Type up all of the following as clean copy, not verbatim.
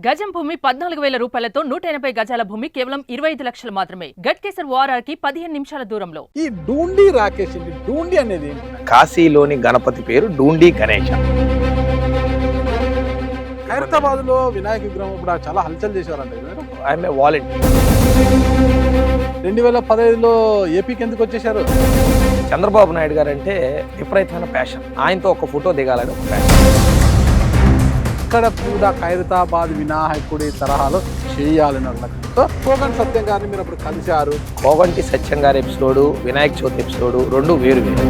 గజం భూమి 14,000 రూపాయలతో 180 గజాల భూమి కేవలం 25 లక్షలు మాత్రమే. గట్కేసర్ ఓఆర్ఆర్కి 15 నిమిషాల దూరంలో. ఈ డూండి రాకేష్ డూండి అనేది కాశీలోని గణపతి పేరు డూండి గణేష. హైదరాబాద్ లో వినాయక విగ్రహం ఇప్పుడు చాలా హల్చల్ చేశారంట. I'm a volunteer. 2015లో ఏపీకి ఎందుకు వచ్చేసారు? చంద్రబాబు నాయుడు గారు అంటే విపరీతమైన ప్యాషన్. ఆయనతో ఒక ఫోటో దిగాలని ఒక ప్యాషన్. ఇక్కడ కూడా ఖైరతాబాద్ వినాయకుడి తరహాలో చేయాలని కోగంటి సత్యం గారిని మీరు అప్పుడు కలిశారు. కోగంటి సత్యం గారి ఎపిసోడు, వినాయక చవితి ఎపిసోడు రెండు వేరు వేరు.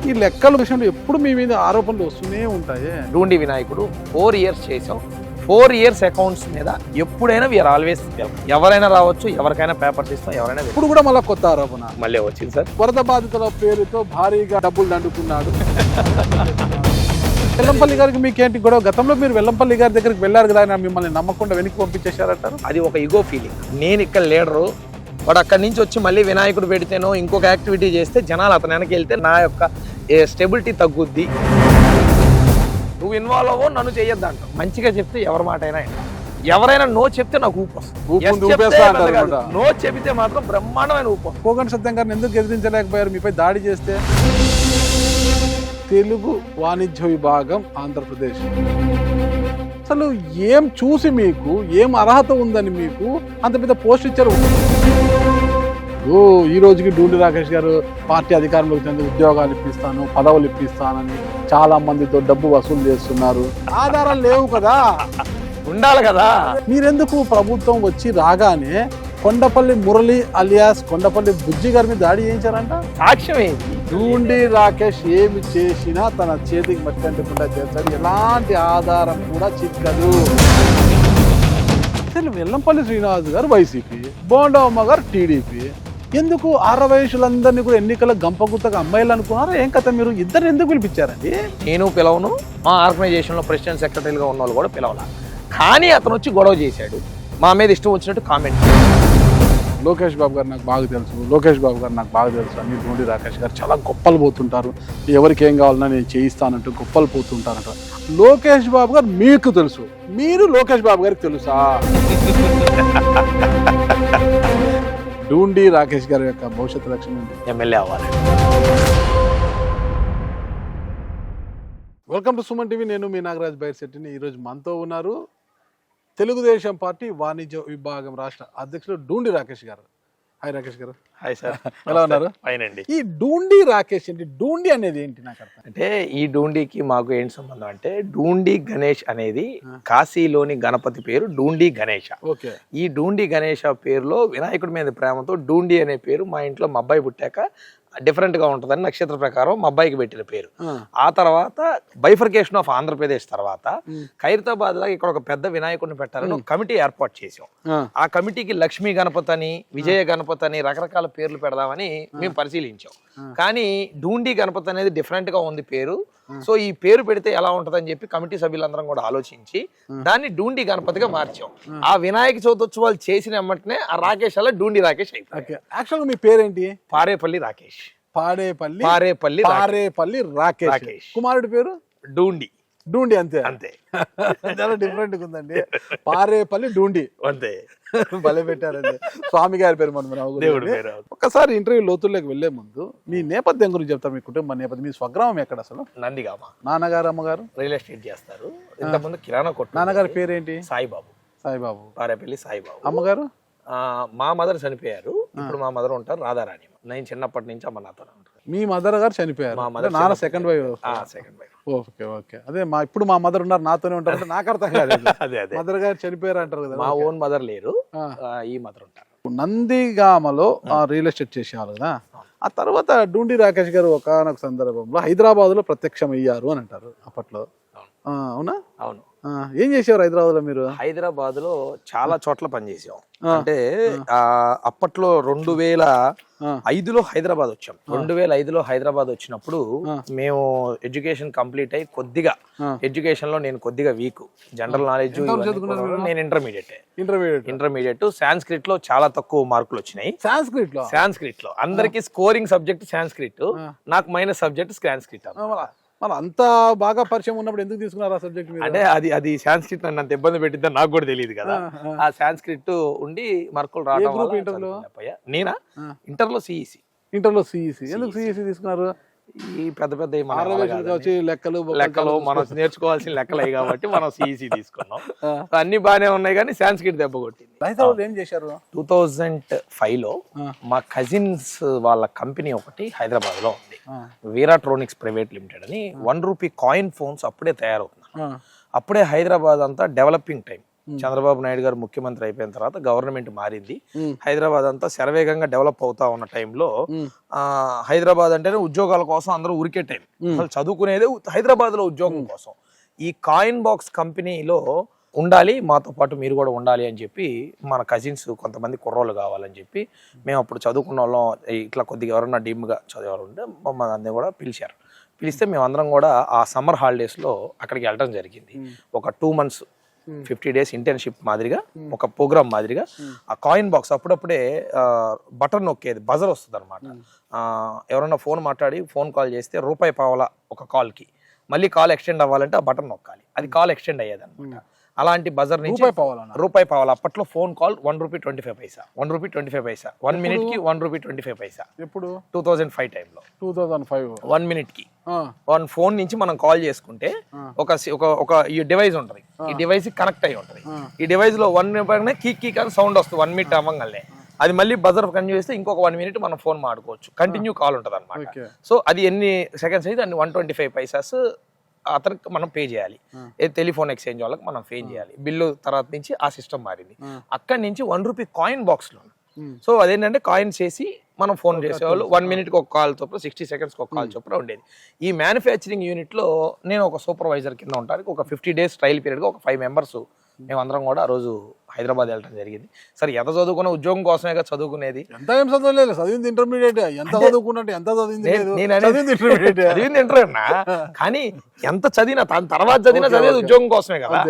ఈ లెక్కల విషయంలో ఎప్పుడు మీ మీద ఆరోపణలు వస్తూనే ఉంటాయి. డూండి వినాయకుడు 4 years చేసాం. 4 years అకౌంట్స్ మీద ఎప్పుడైనా వీఆర్ ఆల్వేస్ ఎవరైనా రావచ్చు, ఎవరికైనా పేపర్స్ ఇస్తాం, ఎవరైనా. ఇప్పుడు కూడా మళ్ళీ కొత్త ఆరోపణ మళ్ళీ వచ్చింది సార్. వరద బాధితుల పేరుతో భారీగా డబ్బులు దండుకున్నాడు. వెల్లంపల్లి గారికి మీకేంటి గొడవ? గతంలో మీరు వెల్లంపల్లి గారి దగ్గరికి వెళ్ళారు కదా, ఆయన మిమ్మల్ని నమ్మకుండా వెనక్కి పంపించేశారంటారు. అది ఒక ఈగో ఫీలింగ్. నేను ఇక్కడ లీడరు, వాడు అక్కడి నుంచి వచ్చి మళ్ళీ వినాయకుడు పెడితేనో ఇంకొక యాక్టివిటీ చేస్తే జనాలు అతను వెనక్కి వెళ్తే నా యొక్క స్టెబిలిటీ తగ్గుద్ది. నువ్వు ఇన్వాల్వ్ అవ్వో, నన్ను చేయొద్దంట. మంచిగా చెప్తే ఎవరి మాట అయినా ఎవరైనా నో చెప్తే నాకు ఊపు వస్తుంది. నో చెబితే మాత్రం బ్రహ్మాండమైన ఊపు. కోగంటి సత్యం గారిని ఎందుకు ఎదిరించలేకపోయారు? మీపై దాడి చేస్తే తెలుగు వాణిజ్య విభాగం ఆంధ్రప్రదేశ్ అసలు ఏం చూసి మీకు ఏం అర్హత ఉందని మీకు అంత పెద్ద పోస్ట్ ఇచ్చారు? ఈ రోజుకి డూండి రాకేష్ గారు పార్టీ అధికారంలోకి చెంది ఉద్యోగాలు ఇప్పిస్తాను, పదవులు ఇప్పిస్తానని చాలా మందితో డబ్బు వసూలు చేస్తున్నారు. ఆధారాలు లేవు కదా, ఉండాలి కదా. మీరెందుకు ప్రభుత్వం వచ్చి రాగానే కొండపల్లి మురళి అలియాస్ కొండపల్లి బుజ్జి గారి మీద దాడి చేయించారంట? సాక్ష్యం ఏంటి? డూండి రాకేష్ ఏమి చేసినా తన చేతికి మట్టి అంటకుండా చేస్తాడు. ఎలాంటి ఆధారం కూడా చిక్కదు. అసలు వెల్లంపల్లి శ్రీనివాస్ గారు వైసీపీ, బోండమ్మ గారు టీడీపీ. ఎందుకు 6 వయసులందరినీ కూడా ఎన్నికల గంపగుత్తగా అమ్మాయిలు అనుకున్నారు? ఏం కథ? మీరు ఇద్దరు ఎందుకు పిలిపించారండి? నేను పిలవను, మా ఆర్గనైజేషన్లో ప్రెసిడెంట్ సెక్రటరీగా ఉన్న వాళ్ళు కూడా పిలవాల. కానీ అతను వచ్చి గొడవ చేశాడు, మా మీద ఇష్టం వచ్చినట్టు కామెంట్. లోకేష్ బాబు గారు నాకు బాగా తెలుసు, లోకేష్ బాబు గారు నాకు బాగా తెలుసు అని డూండి రాకేష్ గారు చాలా గొప్పలు పోతుంటారు. ఎవరికి ఏం కావాలన్నా నేను చేయిస్తానంటూ గొప్పలు పోతుంటారంట. లోకేష్ బాబు గారు మీకు తెలుసు, మీరు లోకేష్ బాబు గారికి తెలుసా? డూండి రాకేష్ గారి యొక్క భవిష్యత్తు లక్ష్యం ఉంది ఎమ్మెల్యే అవ్వాలి. Welcome to Suman TV. నేను మీ నాగరాజ్ బైర్శెట్టిని. ఈరోజు మనతో ఉన్నారు తెలుగుదేశం పార్టీ వాణిజ్య విభాగం రాష్ట్ర అధ్యక్షులు డూండి రాకేష్ గారు. హాయ్ రాకేష్ గారు. Hi sir. ఎలా ఉన్నారు? ఫైన్ అండి. ఈ డూండి రాకేష్ ఏంటి? డూండి అనేది ఏంటి నాకు అర్థం? అంటే ఈ డూండికి మాకు ఏంటి సంబంధం అంటే, డూండి గణేష్ అనేది కాశీలోని గణపతి పేరు డూండి గణేష. ఓకే. ఈ డూండి గణేష పేరులో వినాయకుడి మీద ప్రేమతో డూండి అనే పేరు మా ఇంట్లో మా అబ్బాయి పుట్టాక డిఫరెంట్ గా ఉంటుందని నక్షత్ర ప్రకారం మా అబ్బాయికి పెట్టిన పేరు. ఆ తర్వాత బైఫర్కేషన్ ఆఫ్ ఆంధ్రప్రదేశ్ తర్వాత ఖైరతాబాద్ లాగా ఇక్కడ ఒక పెద్ద వినాయకుడిని పెట్టాలని ఒక కమిటీ ఏర్పాటు చేసాం. ఆ కమిటీకి లక్ష్మీ గణపతి అని, విజయ గణపతి అని రకరకాల పేర్లు పెడదామని మేము పరిశీలించాం. కానీ డూండి గణపతి అనేది డిఫరెంట్ గా ఉంది పేరు. సో ఈ పేరు పెడితే ఎలా ఉంటదని చెప్పి కమిటీ సభ్యులందరం కూడా ఆలోచించి దాన్ని డూండి గణపతిగా మార్చాం. ఆ వినాయక చవితోత్సవాలు చేసిన వెంటనే ఆ రాకేష్ అలా డూండి రాకేష్ అయిపోయింది. యాక్చువల్గా మీ పేరేంటి? పారేపల్లి రాకేష్. పారేపల్లి రాకేష్. కుమారుడి పేరు డూండి. డూండి అంతే అంతే. చాలా డిఫరెంట్ గా ఉందండి. పారేపల్లి డూండి అంతే. భలే పెట్టారండి. స్వామి గారి పేరు మనం. ఒక్కసారి ఇంటర్వ్యూ లోతుల్లోకి వెళ్లే ముందు మీ నేపథ్యం గురించి చెప్తారు. మీ కుటుంబ నేపథ్యం, మీ స్వగ్రామం ఎక్కడ అసలు? నందిగామ. నాన్నగారు అమ్మగారు రియల్ ఎస్టేట్ చేస్తారు. ఇంతకుముందు కిరాణా కొట్టు. నాన్నగారి పేరేంటి? సాయిబాబు. సాయిబాబు. పారేపల్లి సాయిబాబు. అమ్మగారు? మా మదర్ చనిపోయారు. ఇప్పుడు మా మదర్ ఉంటారు రాధారాణి. నేను చిన్నప్పటి నుంచి అమ్మ నాతోనే ఉంటారు. మీ మదర్ గారు చనిపోయారు? నాన్న సెకండ్ వైఫ్. Okay okay. అదే ఇప్పుడు మా మదర్ ఉన్నారు నాతోనే ఉంటారు. నాకు అర్థం కాలేదు. మదర్ గారు చనిపోయారు అంటారు కదా. మా ఓన్ మదర్ లేరు, ఈ మదర్ ఉంటారు. నందిగామలో రియల్ ఎస్టేట్ చేసేవాళ్ళు కదా. ఆ తర్వాత డూండి రాకేష్ గారు ఒకనొక సందర్భంలో హైదరాబాద్ లో ప్రత్యక్షం అయ్యారు అని అంటారు అప్పట్లో. అవునా? అవును. ఏం చేసేవారు హైదరాబాద్ లో మీరు? హైదరాబాద్ లో చాలా చోట్ల పనిచేసాం. అంటే అప్పట్లో 2005లో హైదరాబాద్ వచ్చాం. 2005లో హైదరాబాద్ వచ్చినప్పుడు మేము ఎడ్యుకేషన్ కంప్లీట్ అయ్యి కొద్దిగా ఎడ్యుకేషన్ లో నేను కొద్దిగా వీక్, జనరల్ నాలెడ్జ్. నేను ఇంటర్మీడియట్. సాంస్క్రిట్ లో చాలా తక్కువ మార్కులు వచ్చినాయి. సాంస్క్రిట్ లో అందరికి స్కోరింగ్ సబ్జెక్ట్ సాంస్క్రిట్, నాకు మైనస్ సబ్జెక్ట్ సాంస్క్రిట్. మరి అంత బాగా పరిచయం ఉన్నప్పుడు ఎందుకు తీసుకున్నారు ఆ సబ్జెక్ట్ మీద? అంటే అది సాంస్క్రిట్ నన్ను అంత ఇబ్బంది పెట్టిద్దని నాకు కూడా తెలియదు కదా. ఆ సాంస్క్రిట్ ఉండి మార్కులు రావడం గ్రూప్ వల్ల ఇంటర్లో? చదువుకోలేకపోయా. నేనా ఇంటర్లో సిఈసి. ఇంటర్లో సిఈసి. ఎందుకు సిఈసి తీసుకున్నారు? ఈ పెద్ద పెద్ద ఈ మన వల్ల ఆర్వైశ్యులు కాదండి. వచ్చి లెక్కలు లెక్కలు మనం నేర్చుకోవాల్సిన లెక్కలు అయ్యి కాబట్టి మనం సిఈసి తీసుకున్నాం. అన్ని బాగానే ఉన్నాయి కానీ సాంస్క్రిట్ దెబ్బ కొట్టింది. హైదరాబాద్ ఏం చేశారు? 2005 లో మా కజిన్స్ వాళ్ళ కంపెనీ ఒకటి హైదరాబాద్ లో ఉంది, వీరాట్రోనిక్స్ ప్రైవేట్ లిమిటెడ్ అని. ₹1 కాయిన్ ఫోన్స్ అప్పుడే తయారవుతున్నారు. అప్పుడే హైదరాబాద్ అంతా డెవలపింగ్ టైం. చంద్రబాబు నాయుడు గారు ముఖ్యమంత్రి అయిపోయిన తర్వాత గవర్నమెంట్ మారింది. హైదరాబాద్ అంతా శరవేగంగా డెవలప్ అవుతా ఉన్న టైంలో హైదరాబాద్ అంటేనే ఉద్యోగాల కోసం అందరూ ఉరికే టైం. అసలు చదువుకునేదే హైదరాబాద్ లో ఉద్యోగం కోసం. ఈ కాయిన్ బాక్స్ కంపెనీలో ఉండాలి, మాతో పాటు మీరు కూడా ఉండాలి అని చెప్పి మన కజిన్స్ కొంతమంది కుర్రోళ్ళు కావాలని చెప్పి మేము అప్పుడు చదువుకున్న వాళ్ళం ఇట్లా కొద్దిగా ఎవరన్నా డీమ్గా చదివేవాళ్ళు ఉంటే మమ్మల్ని అందరినీ కూడా పిలిచారు. పిలిస్తే మేమందరం కూడా ఆ సమ్మర్ హాలిడేస్లో అక్కడికి వెళ్ళడం జరిగింది. ఒక 2 months 50 days ఇంటర్న్షిప్ మాదిరిగా, ఒక ప్రోగ్రామ్ మాదిరిగా. ఆ కాయిన్ బాక్స్ అప్పుడప్పుడే బటన్ నొక్కేది, బజర్ వస్తుంది అనమాట. ఎవరన్నా ఫోన్ మాట్లాడి ఫోన్ కాల్ చేస్తే ₹1 ఒక కాల్కి, మళ్ళీ కాల్ ఎక్స్టెండ్ అవ్వాలంటే ఆ బటన్ నొక్కాలి, అది కాల్ ఎక్స్టెండ్ అయ్యేది అనమాట. అలాంటి బజర్ నుంచి ₹1 అప్పట్లో ఫోన్ కాల్ ₹1.25, ₹1.25, 1 minute కి ₹1.25. ఎప్పుడు? 2005 టైంలో. 2005 1 minute కి 1 ఫోన్ నుంచి మనం కాల్ చేసుకుంటే ఒక ఈ డివైస్ ఉంటుంది, ఈ డివైస్ కనెక్ట్ అయి ఉంటుంది. ఈ డివైస్ లో 1 కీ కానీ సౌండ్ వస్తుంది 1 minute అవ్వగానే. అది మళ్ళీ బజర్ కంటిన్యూ చేస్తే ఇంకొక 1 minute మనం ఫోన్ మాడుకోవచ్చు, కంటిన్యూ కాల్ ఉంటుంది అనమాట. సో అది ఎన్ని సెకండ్స్ అయితే అన్ని 125 పైసాస్ అతనికి మనం పే చేయాలి. టెలిఫోన్ ఎక్స్చేంజ్ వాళ్ళకి మనం పే చేయాలి. బిల్లు తర్వాత నుంచి ఆ సిస్టమ్ మారింది. అక్కడి నుంచి ₹1 కాయిన్ బాక్స్ లో. సో అదేంటంటే కాయిన్స్ చేసి మనం ఫోన్ చేసేవాళ్ళు. 1 minute ఒక కాల్ చొప్పున 60 seconds ఒక కాల్ చొప్పున ఉండేది. ఈ మ్యానుఫ్యాక్చరింగ్ యూనిట్ లో నేను ఒక సూపర్వైజర్ కింద ఉంటానికి ఒక 50 days ట్రయల్ పీరియడ్ గా ఒక 5 members మేమందరం కూడా ఆ రోజు హైదరాబాద్ వెళ్ళడం జరిగింది. సరే ఎంత చదువుకున్న ఉద్యోగం కోసమేగా చదువుకునేది. ఎంత ఏం చదవలేదు, చదివింది ఇంటర్మీడియట్. ఎంత చదువుకున్నట్టు ఎంత చదివింది ఇంటర్మీడియట్ కానీ ఎంత చదివినా తర్వాత చదివేది ఉద్యోగం కోసమే కదా.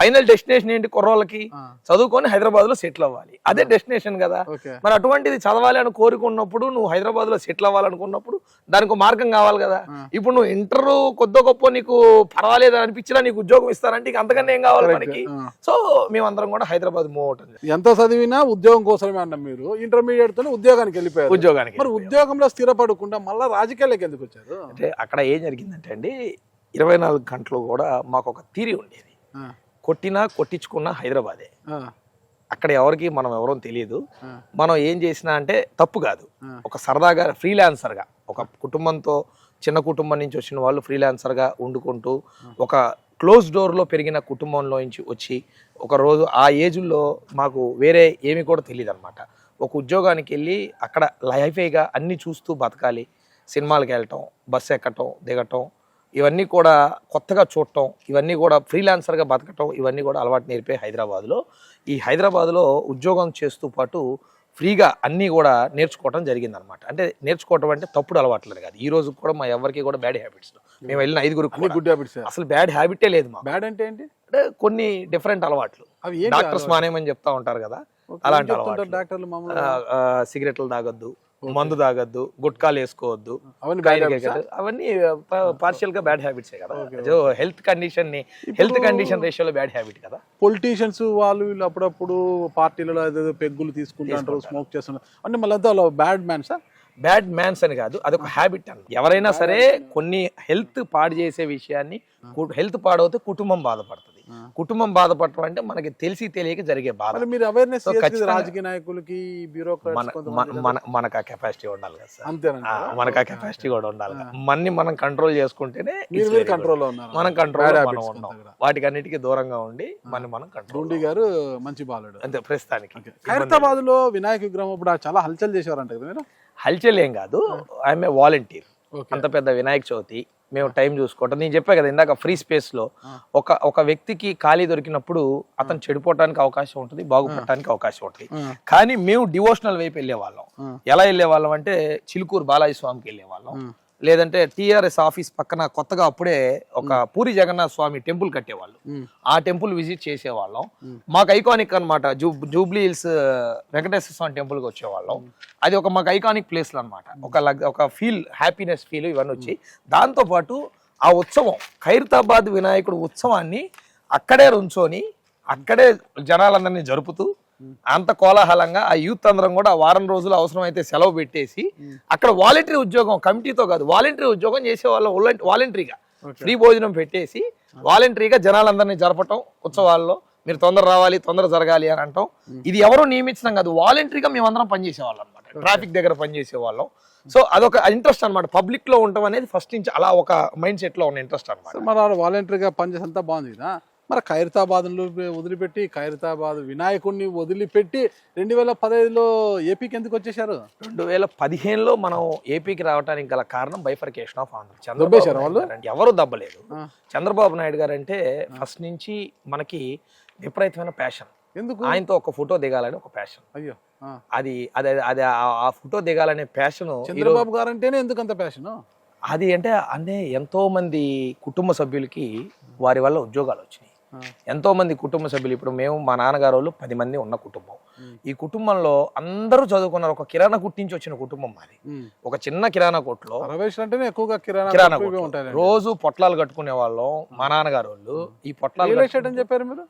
ఫైనల్ డెస్టినేషన్ ఏంటి? కుర్రోళ్ళకి చదువుకొని హైదరాబాద్ లో సెటిల్ అవ్వాలి, అదే డెస్టినేషన్ కదా. మరి అటువంటిది చదవాలి అని కోరుకున్నప్పుడు, నువ్వు హైదరాబాద్ లో సెటిల్ అవ్వాలనుకున్నప్పుడు దానికి మార్గం కావాలి కదా. ఇప్పుడు నువ్వు ఇంటర్ కొద్ది గొప్ప నీకు పర్వాలేదు అనిపించినా నీకు ఉద్యోగం ఇస్తారంటే ఇక అంతకన్నా ఏం కావాలి మనకి. సో మేమందరం కూడా హైదరాబాద్ మూవ్ అవుతుంది. ఎంత చదివినా ఉద్యోగం కోసమే అన్న మీరు ఇంటర్మీడియట్ తోనే ఉద్యోగానికి వెళ్ళిపోయారు. మరి ఉద్యోగంలో స్థిరపడకుండా మళ్ళీ రాజకీయాలకు ఎందుకు వచ్చారు? అంటే అక్కడ ఏం జరిగిందంటే అండి, 24 గంటలు కూడా మాకు ఒక థియరీ ఉండేది. కొట్టినా కొట్టించుకున్నా హైదరాబాదే. అక్కడ ఎవరికి మనం ఎవరో తెలియదు. మనం ఏం చేసినా అంటే తప్పు కాదు. ఒక సరదాగా ఫ్రీలాన్సర్గా, ఒక కుటుంబంతో, చిన్న కుటుంబం నుంచి వచ్చిన వాళ్ళు ఫ్రీలాన్సర్గా వండుకుంటూ, ఒక క్లోజ్ డోర్లో పెరిగిన కుటుంబంలో నుంచి వచ్చి ఒక రోజు ఆ ఏజ్లో మాకు వేరే ఏమి కూడా తెలియదు అనమాట. ఒక ఉద్యోగానికి వెళ్ళి అక్కడ లైఫ్గా అన్నీ చూస్తూ బతకాలి. సినిమాలకు వెళ్ళటం, బస్సు ఎక్కటం, దిగటం, ఇవన్నీ కూడా కొత్తగా చూడటం, ఇవన్నీ కూడా ఫ్రీలాన్సర్గా బతకటం, ఇవన్నీ కూడా అలవాటు నేర్పే హైదరాబాద్లో. ఈ హైదరాబాద్లో ఉద్యోగం చేస్తూ పాటు ఫ్రీగా అన్నీ కూడా నేర్చుకోవడం జరిగింది అనమాట. అంటే నేర్చుకోవటం అంటే తప్పుడు అలవాట్లేదు కాదు. ఈ రోజు కూడా మా ఎవరికి కూడా బ్యాడ్ హ్యాబిట్స్. మేము వెళ్ళిన 5 గుడ్ హ్యాబిట్స్. అసలు బ్యాడ్ హ్యాబిటే లేదు మా. బ్యాడ్ అంటే ఏంటి? అంటే కొన్ని డిఫరెంట్ అలవాట్లు. డాక్టర్స్ మానేమని చెప్తా ఉంటారు కదా, అలాంటి అలవాట్లు. డాక్టర్లు సిగరెట్లు తాగొద్దు, మందు తాగొద్దు, గుట్కాలు వేసుకోవద్దు, అవన్నీ పార్షియల్ గా బ్యాడ్ హ్యాబిట్స్ కదా. హెల్త్ కండిషన్ రేషియోలో బ్యాడ్ హ్యాబిట్ కదా. పొలిటీషియన్స్ వాళ్ళు వీళ్ళు అప్పుడప్పుడు పార్టీలలో ఏదో పెగ్గులు తీసుకుంటారు, స్మోక్ చేస్తున్నారు అంటే మళ్ళీ బ్యాడ్ మ్యాన్స్. బ్యాడ్ మ్యాన్స్ అని కాదు, అదొక హ్యాబిట్ అన్న. ఎవరైనా సరే కొన్ని హెల్త్ పాడు చేసే విషయాన్ని, హెల్త్ పాడవుతే కుటుంబం బాధపడుతుంది. కుటుంబం బాధపడటం అంటే మనకి తెలిసి తెలియక జరిగే బాధ. మీరు అవేర్నెస్ రాజకీయ నాయకులకి, మనకు ఆ కెపాసిటీ ఉండాలి కదా సార్. అంతేనా? మనకు ఆ కెపాసిటీ కూడా ఉండాలి. మనం కంట్రోల్ చేసుకుంటేనే కంట్రోల్ మనం కంట్రోల్ ఉన్నాం. వాటికి అన్నిటికీ దూరంగా ఉండి మనం కంట్రోల్. గారు మంచి బాలుడు అంతే ప్రస్తుతానికి. హైదరాబాద్ లో వినాయక విగ్రహం ఇప్పుడు చాలా హల్చల్ చేసేవారంట కదా మీరు? హల్చల్ ఏం కాదు, ఐఎమ్ ఏ వాలంటీర్. అంత పెద్ద వినాయక చవితి మేము టైం చూసుకోవటం. నేను చెప్పా కదా ఇందాక, ఫ్రీ స్పేస్ లో ఒక వ్యక్తికి ఖాళీ దొరికినప్పుడు అతను చెడిపోవడానికి అవకాశం ఉంటుంది, బాగుపడటానికి అవకాశం ఉంటుంది. కానీ మేము డివోషనల్ వైపు వెళ్ళే వాళ్ళం. ఎలా వెళ్ళే వాళ్ళం అంటే చిలుకూరు బాలాజీ స్వామికి వెళ్ళే వాళ్ళం, లేదంటే టిఆర్ఎస్ ఆఫీస్ పక్కన కొత్తగా అప్పుడే ఒక పూరి జగన్నాథ్ స్వామి టెంపుల్ కట్టేవాళ్ళు, ఆ టెంపుల్ విజిట్ చేసేవాళ్ళం. మాకు ఐకానిక్ అనమాట. జూబ్లీ హిల్స్ వెంకటేశ్వర స్వామి టెంపుల్కి వచ్చేవాళ్ళం. అది ఒక మాకు ఐకానిక్ ప్లేస్లు అనమాట. ఒక ఫీల్, హ్యాపీనెస్ ఫీల్ ఇవన్నీ వచ్చి, దాంతోపాటు ఆ ఉత్సవం ఖైరతాబాద్ వినాయకుడు ఉత్సవాన్ని అక్కడే రుంచొని అక్కడే జనాలందరినీ జరుపుతూ అంత కోలాహలంగా ఆ యూత్ అందరం కూడా ఆ వారం రోజులు అవసరమైతే సెలవు పెట్టేసి అక్కడ వాలంటరీ ఉద్యోగం, కమిటీతో కాదు వాలంటరీ ఉద్యోగం చేసేవాళ్ళం, వాలంటరీగా ఫ్రీ భోజనం పెట్టేసి వాలంటరీగా జనాలందరినీ జరపటం, ఉత్సవాల్లో మీరు తొందర రావాలి, తొందర జరగాలి అని అంటాం. ఇది ఎవరు నియమించడం కాదు, వాలంటరీగా మేమందరం పనిచేసేవాళ్ళం అనమాట, ట్రాఫిక్ దగ్గర పనిచేసేవాళ్ళం. సో అదొక ఇంట్రెస్ట్ అనమాట, పబ్లిక్ లో ఉండడం అనేది ఫస్ట్ నుంచి అలా ఒక మైండ్ సెట్ లో ఉన్న ఇంట్రెస్ట్ అనమాట. మరి వాలంటరీగా పనిచేసేంత బాగుంది కదా. మరి ఖైరతాబాద్ను వదిలిపెట్టి, ఖైరతాబాద్ వినాయకుడిని వదిలిపెట్టి 2015లో ఏపీకి ఎందుకు వచ్చేసారు? 2015లో మనం ఏపీకి రావడానికి గల కారణం బైఫర్కేషన్ ఆఫ్ ఆంధ్ర. దొబ్బేశారు వాళ్ళు? ఎవరు దబ్బలేదు. చంద్రబాబు నాయుడు గారు అంటే ఫస్ట్ నుంచి మనకి విపరీతమైన ప్యాషన్. ఎందుకు? ఆయనతో ఒక ఫోటో దిగాలని ఒక ప్యాషన్. అయ్యో, అది అది అది ఆ ఫోటో దిగాలనే ప్యాషన్. చంద్రబాబు గారు అంటేనే ఎందుకు అంత ప్యాషన్? అది అంటే ఎంతో మంది కుటుంబ సభ్యులకి వారి వల్ల ఉద్యోగాలు వచ్చినాయి. ఎంతో మంది కుటుంబ సభ్యులు, ఇప్పుడు మేము మా నాన్నగారు వాళ్ళు 10 మంది ఉన్న కుటుంబం. ఈ కుటుంబంలో అందరూ చదువుకున్నారు. ఒక కిరాణా కొట్టు నుంచి వచ్చిన కుటుంబం మాది. ఒక చిన్న కిరాణా కొట్టులో ఎక్కువగా కిరాణా కొట్టు రోజు పొట్లాలు కట్టుకునే వాళ్ళం మా నాన్నగారు వాళ్ళు. ఈ పొట్లాలు అని చెప్పారు మీరు?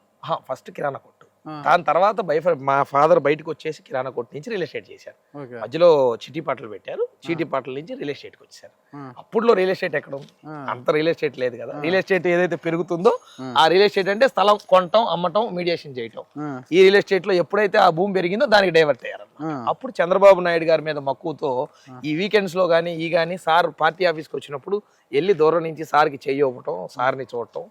ఫస్ట్ కిరాణా కొట్టు, దాని తర్వాత మా ఫాదర్ బయటకు వచ్చేసి కిరాణా కొట్టు నుంచి రియల్ ఎస్టేట్ చేశారు. మధ్యలో చిటీ పాటలు పెట్టారు, చీటీ పాటల నుంచి రియల్ ఎస్టేట్కి వచ్చారు. అప్పుడులో రియల్ ఎస్టేట్ ఎక్కడ ఉంది? అంత రియల్ ఎస్టేట్ లేదు కదా. రియల్ ఎస్టేట్ ఏదైతే పెరుగుతుందో ఆ రియల్ ఎస్టేట్ అంటే స్థలం కొనటం, అమ్మటం, మీడియేషన్ చేయటం. ఈ రియల్ ఎస్టేట్ లో ఎప్పుడైతే ఆ భూమి పెరిగిందో దానికి డైవర్ట్ అయ్యారు. అప్పుడు చంద్రబాబు నాయుడు గారి మీద మక్కువతో ఈ వీకెండ్స్ లో కానీ సార్ పార్టీ ఆఫీస్కి వచ్చినప్పుడు వెళ్ళి దూరం నుంచి సార్కి చెయ్యి ఇవ్వటం, సార్ని చూడటం,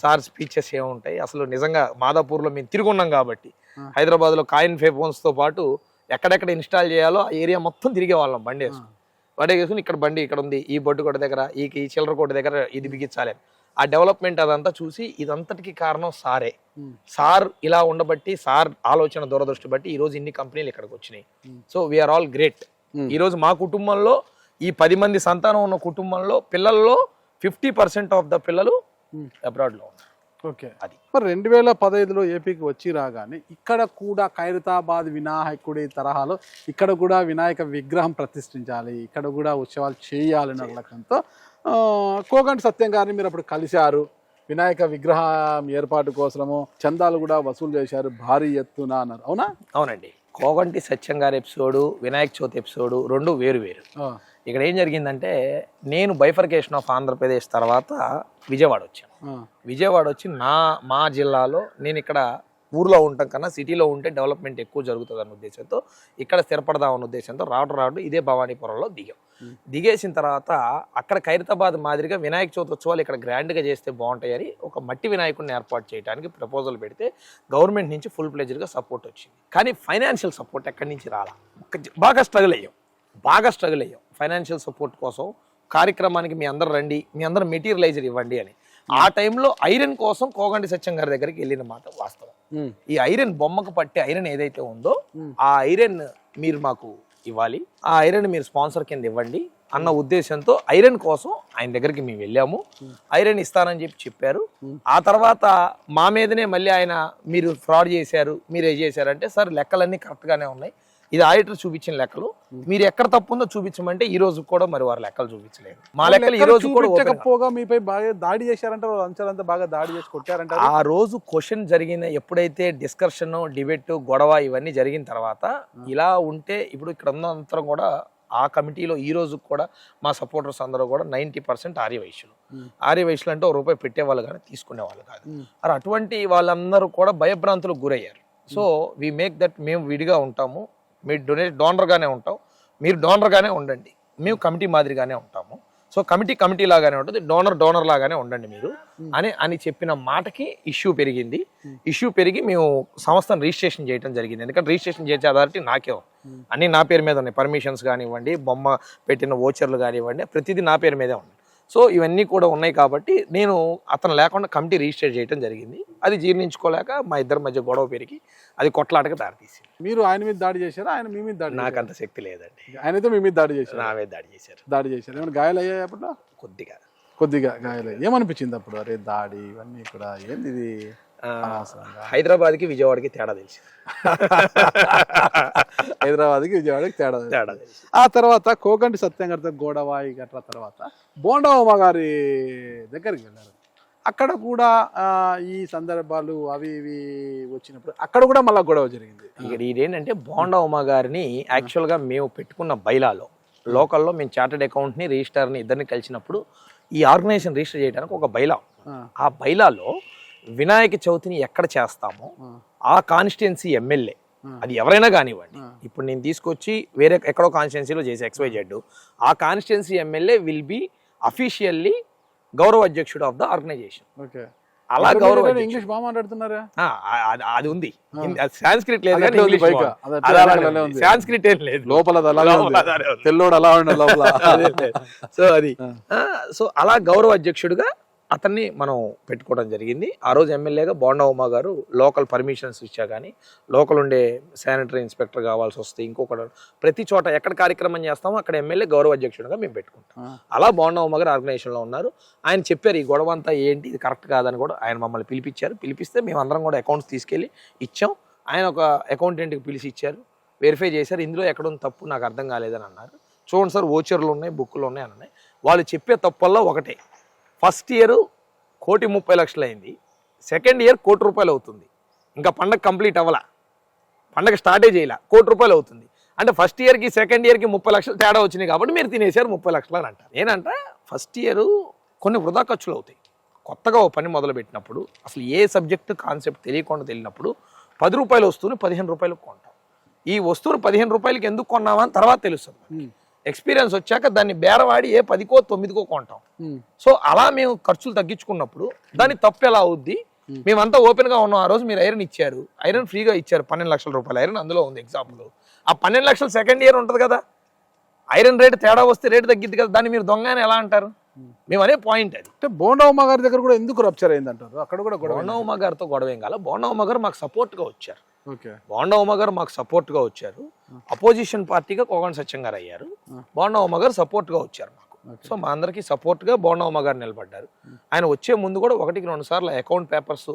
సార్ స్పీచెస్ ఏముంటాయి. అసలు నిజంగా మాదాపూర్లో మేము తిరుగున్నాం కాబట్టి హైదరాబాద్లో కాయిన్ ఫోన్స్ తో పాటు ఎక్కడెక్కడ ఇన్స్టాల్ చేయాలో ఆ ఏరియా మొత్తం తిరిగే వాళ్ళం. బండి వేసుకుని ఇక్కడ బండి ఇక్కడ ఉంది, ఈ బొడ్డు కొట్ట దగ్గర, ఈ చిల్లర కొట్ట దగ్గర ఇది బిగించాలి. ఆ డెవలప్మెంట్ అదంతా చూసి ఇదంతటికి కారణం సారే. సార్ ఇలా ఉండబట్టి, సార్ ఆలోచన దూరదృష్టి బట్టి ఈ రోజు ఇన్ని కంపెనీలు ఇక్కడికి వచ్చినాయి. So we are all great. ఈ రోజు మా కుటుంబంలో ఈ 10 మంది సంతానం ఉన్న కుటుంబంలో పిల్లల్లో 50% ఆఫ్ ద పిల్లలు అబ్రాడ్ లో ఉన్నారు. ఓకే, అది మరి 2015లో ఏపీకి వచ్చి రాగానే ఇక్కడ కూడా ఖైరతాబాద్ వినాయకుడి తరహాలో ఇక్కడ కూడా వినాయక విగ్రహం ప్రతిష్ఠించాలి, ఇక్కడ కూడా ఉత్సవాలు చేయాలన్న లక్ష్యంతో కోగంటి సత్యం గారిని మీరు అప్పుడు కలిశారు. వినాయక విగ్రహం ఏర్పాటు కోసము చందాలు కూడా వసూలు చేశారు భారీ ఎత్తున అన్నారు, అవునా? అవునండి. కోగంటి సత్యం గారి ఎపిసోడు, వినాయక చవితి ఎపిసోడు రెండు వేరు. ఇక్కడ ఏం జరిగిందంటే, నేను బైఫర్కేషన్ ఆఫ్ ఆంధ్రప్రదేశ్ తర్వాత విజయవాడ వచ్చాను. విజయవాడ వచ్చి మా జిల్లాలో నేను ఇక్కడ ఊర్లో ఉంటాం కన్నా సిటీలో ఉంటే డెవలప్మెంట్ ఎక్కువ జరుగుతుంది అన్న ఉద్దేశంతో ఇక్కడ స్థిరపడదామన్న ఉద్దేశంతో రావడం ఇదే భవానీపురంలో దిగేసిన తర్వాత అక్కడ ఖైరతాబాద్ మాదిరిగా వినాయక చవితి ఉత్సవాలు ఇక్కడ గ్రాండ్గా చేస్తే బాగుంటాయని ఒక మట్టి వినాయకుడిని ఏర్పాటు చేయడానికి ప్రపోజల్ పెడితే గవర్నమెంట్ నుంచి ఫుల్ ప్లెజర్గా సపోర్ట్ వచ్చింది. కానీ ఫైనాన్షియల్ సపోర్ట్ ఎక్కడి నుంచి రాలా. బాగా స్ట్రగుల్ అయ్యాం ఫైనాన్షియల్ సపోర్ట్ కోసం. కార్యక్రమానికి మీ అందరు రండి, మీ అందరు మెటీరియలైజర్ ఇవ్వండి అని. ఆ టైంలో ఐరన్ కోసం కోగంటి సత్యం గారి దగ్గరికి వెళ్ళిన మాట వాస్తవం. ఈ ఐరన్ బొమ్మకు పట్టే ఐరన్ ఏదైతే ఉందో ఆ ఐరన్ మీరు మాకు ఇవ్వాలి, ఆ ఐరన్ మీరు స్పాన్సర్ కింద ఇవ్వండి అన్న ఉద్దేశంతో ఐరన్ కోసం ఆయన దగ్గరికి మేము వెళ్ళాము. ఐరన్ ఇస్తానని చెప్పారు. ఆ తర్వాత మా మీదనే మళ్ళీ ఆయన మీరు ఫ్రాడ్ చేశారు, మీరు ఏ చేశారంటే, సార్ లెక్కలన్నీ కరెక్ట్గానే ఉన్నాయి, ఇది ఆడిటర్ చూపించిన లెక్కలు, మీరు ఎక్కడ తప్పు ఉందో చూపించమంటే ఈ రోజు కూడా మరి వారు లెక్కలు చూపించలేదు. మా లెక్కలు ఈ రోజు కూడా మీపై బాగా దాడి చేశారంటే, అంశాలంతా బాగా దాడి చేసి కొట్టారంట. ఆ రోజు క్వశ్చన్ జరిగిన ఎప్పుడైతే డిస్కషన్, డిబేట్, గొడవ ఇవన్నీ జరిగిన తర్వాత ఇలా ఉంటే ఇప్పుడు ఇక్కడ ఉన్నంతరం కూడా ఆ కమిటీలో ఈ రోజు కూడా మా సపోర్టర్స్ అందరూ కూడా 90% ఆర్యవైశ్యులు అంటే ₹1 పెట్టేవాళ్ళు కానీ తీసుకునేవాళ్ళు కాదు. అటువంటి వాళ్ళందరూ కూడా భయభ్రాంతులకు గురయ్యారు. సో వీ మేక్ దట్ మేము విడిగా ఉంటాము, మీరు డోనర్గానే ఉంటాం, మీరు డోనర్గానే ఉండండి, మేము కమిటీ మాదిరిగానే ఉంటాము. సో కమిటీ లాగానే ఉంటుంది, డోనర్ లాగానే ఉండండి మీరు అని చెప్పిన మాటకి ఇష్యూ పెరిగి మేము సంస్థను రిజిస్ట్రేషన్ చేయడం జరిగింది. ఎందుకంటే రిజిస్ట్రేషన్ చేసే అథారిటీ నాకే అన్ని నా పేరు మీద ఉన్నాయి. పర్మిషన్స్ కానివ్వండి, బొమ్మ పెట్టిన ఓచర్లు కానివ్వండి, ప్రతిదీ నా పేరు మీదే ఉంది. సో ఇవన్నీ కూడా ఉన్నాయి కాబట్టి నేను అతను లేకుండా కమిటీ రిజిస్టర్ చేయడం జరిగింది. అది జీర్ణించుకోలేక మా ఇద్దరి మధ్య గొడవ పెరిగి అది కొట్లాటగా దారితీసింది. మీరు ఆయన మీద దాడి చేశారా, ఆయన మీ మీద దాడి? నాకు అంత శక్తి లేదండి. ఆయనతో మీ మీద దాడి చేశారు? నా మీద దాడి చేశారు. ఏమైనా గాయాలు అయ్యాయి అప్పుడు? కొద్దిగా గాయాలు. ఏమనిపించింది అప్పుడు? అరే దాడి ఇవన్నీ కూడా ఏంది ఇది? హైదరాబాద్కి విజయవాడకి తేడా తెలిసి హైదరాబాద్కి విజయవాడకి తేడా తేడా తెలిసి ఆ తర్వాత కోకంటి సత్యం గారితో గోడవాయి గట్ల తర్వాత బోండమ్మ గారి దగ్గరికి వెళ్ళారు. అక్కడ కూడా ఈ సందర్భాలు అవి ఇవి వచ్చినప్పుడు అక్కడ కూడా మళ్ళీ గొడవ జరిగింది. ఇక్కడ ఇదేంటంటే బోండా ఉమా గారిని యాక్చువల్గా మేము పెట్టుకున్న బైలాలో లోకల్లో మేము చార్టెడ్ అకౌంట్ని రిజిస్టర్ని ఇద్దరిని కలిసినప్పుడు ఈ ఆర్గనైజేషన్ రిజిస్టర్ చేయడానికి ఒక బైలా, ఆ బైలాలో వినాయక చవితిని ఎక్కడ చేస్తామో ఆ కాన్స్టిట్యున్సీ ఎమ్మెల్యే అది ఎవరైనా కానివ్వండి, ఇప్పుడు నేను తీసుకొచ్చి వేరే ఎక్కడో కాన్స్టిట్యున్సీలో చేసి XYZ, ఆ constituency MLA will be officially గౌరవ అధ్యక్షుడు ఆఫ్ ద ఆర్గనైజేషన్. అలా గౌరవ ఇంగ్లీష్ బాగా మాట్లాడుతున్నారా? అది ఉంది, సాంస్క్రిట్ లేదు కానీ ఇంగ్లీష్ సాంస్క్రిట్ ఏం లేదు, లోపల తెల్లోడు అలా ఉండే లోపల. సో అది సో అలా గౌరవ అధ్యక్షుడిగా అతన్ని మనం పెట్టుకోవడం జరిగింది. ఆ రోజు ఎమ్మెల్యేగా బోండా ఉమా గారు లోకల్ పర్మిషన్స్ ఇచ్చా కానీ లోకల్ ఉండే శానిటరీ ఇన్స్పెక్టర్ కావాల్సి వస్తే ఇంకొకటి ప్రతి చోట ఎక్కడ కార్యక్రమం చేస్తామో అక్కడ ఎమ్మెల్యే గౌరవ అధ్యక్షుడిగా మేము పెట్టుకుంటాం. అలా బోండా ఉమా గారు ఆర్గనైజేషన్లో ఉన్నారు. ఆయన చెప్పారు ఈ గొడవ అంతా ఏంటి, ఇది కరెక్ట్ కాదని కూడా ఆయన మమ్మల్ని పిలిపించారు. పిలిపిస్తే మేము అందరం కూడా అకౌంట్స్ తీసుకెళ్ళి ఇచ్చాం. ఆయన ఒక అకౌంటెంట్కి పిలిచి ఇచ్చారు, వెరిఫై చేశారు. ఇందులో ఎక్కడున్న తప్పు నాకు అర్థం కాలేదని అన్నారు. చూడండి సార్, ఓచర్లు ఉన్నాయి, బుక్లు ఉన్నాయి అని అన్నాయి. వాళ్ళు చెప్పే తప్పుల్లో ఒకటే, ఫస్ట్ ఇయర్ 1,30,00,000 అయింది, సెకండ్ ఇయర్ ₹1,00,000 అవుతుంది. ఇంకా పండగ కంప్లీట్ అవ్వాల, పండగ స్టార్టే చేయాల, ₹1,00,000 అవుతుంది. అంటే ఫస్ట్ ఇయర్కి సెకండ్ ఇయర్కి 30 లక్షలు తేడా వచ్చినాయి కాబట్టి మీరు తినేసారు 30 లక్షలు అని అంటారు. ఏంటంటే ఫస్ట్ ఇయర్ కొన్ని వృధా ఖర్చులు అవుతాయి. కొత్తగా ఓ పని మొదలుపెట్టినప్పుడు అసలు ఏ సబ్జెక్ట్ కాన్సెప్ట్ తెలియకుండా తెలియనప్పుడు ₹10 వస్తువుని ₹15 కొంటాం. ఈ వస్తువుని ₹15 ఎందుకు కొన్నామా అని తర్వాత తెలుస్తుంది. ఎక్స్పీరియన్స్ వచ్చాక దాన్ని బేరవాడి ఏ 10కో 9కో కొంటాం. సో అలా మేము ఖర్చులు తగ్గించుకున్నప్పుడు దాని తప్పు ఎలా అవుద్ది? మేమంతా ఓపెన్ గా ఉన్నాం. ఆ రోజు మీరు ఐరన్ ఇచ్చారు, ఐరన్ ఫ్రీగా ఇచ్చారు, ₹12 లక్షల ఐరన్ అందులో ఉంది ఎగ్జాంపుల్. ఆ 12 లక్షలు సెకండ్ ఇయర్ ఉంటుంది కదా, ఐరన్ రేటు తేడా వస్తే రేటు తగ్గిద్ది కదా, దాన్ని మీరు దొంగ అని ఎలా అంటారు? మేము అనే పాయింట్ అది. అంటే బోండా ఉమా గారి దగ్గర కూడా ఎందుకు రప్చర్ అయింది అంటారు? అక్కడ కూడా బోండా ఉమా గారితో గొడవ ఏం కాల. బోండా ఉమా గారు మాకు సపోర్ట్ గా వచ్చారు. ఓకే, బోండా ఉమా గారు మాకు సపోర్ట్ గా వచ్చారు. అపోజిషన్ పార్టీగా కోగంటి సత్యం గారు అయ్యారు, బోండా ఉమా గారు సపోర్ట్ గా వచ్చారు మాకు. సో మా అందరికి సపోర్ట్ గా బోండా ఉమా గారు నిలబడ్డారు. ఆయన వచ్చే ముందు కూడా 1-2 సార్లు అకౌంట్ పేపర్స్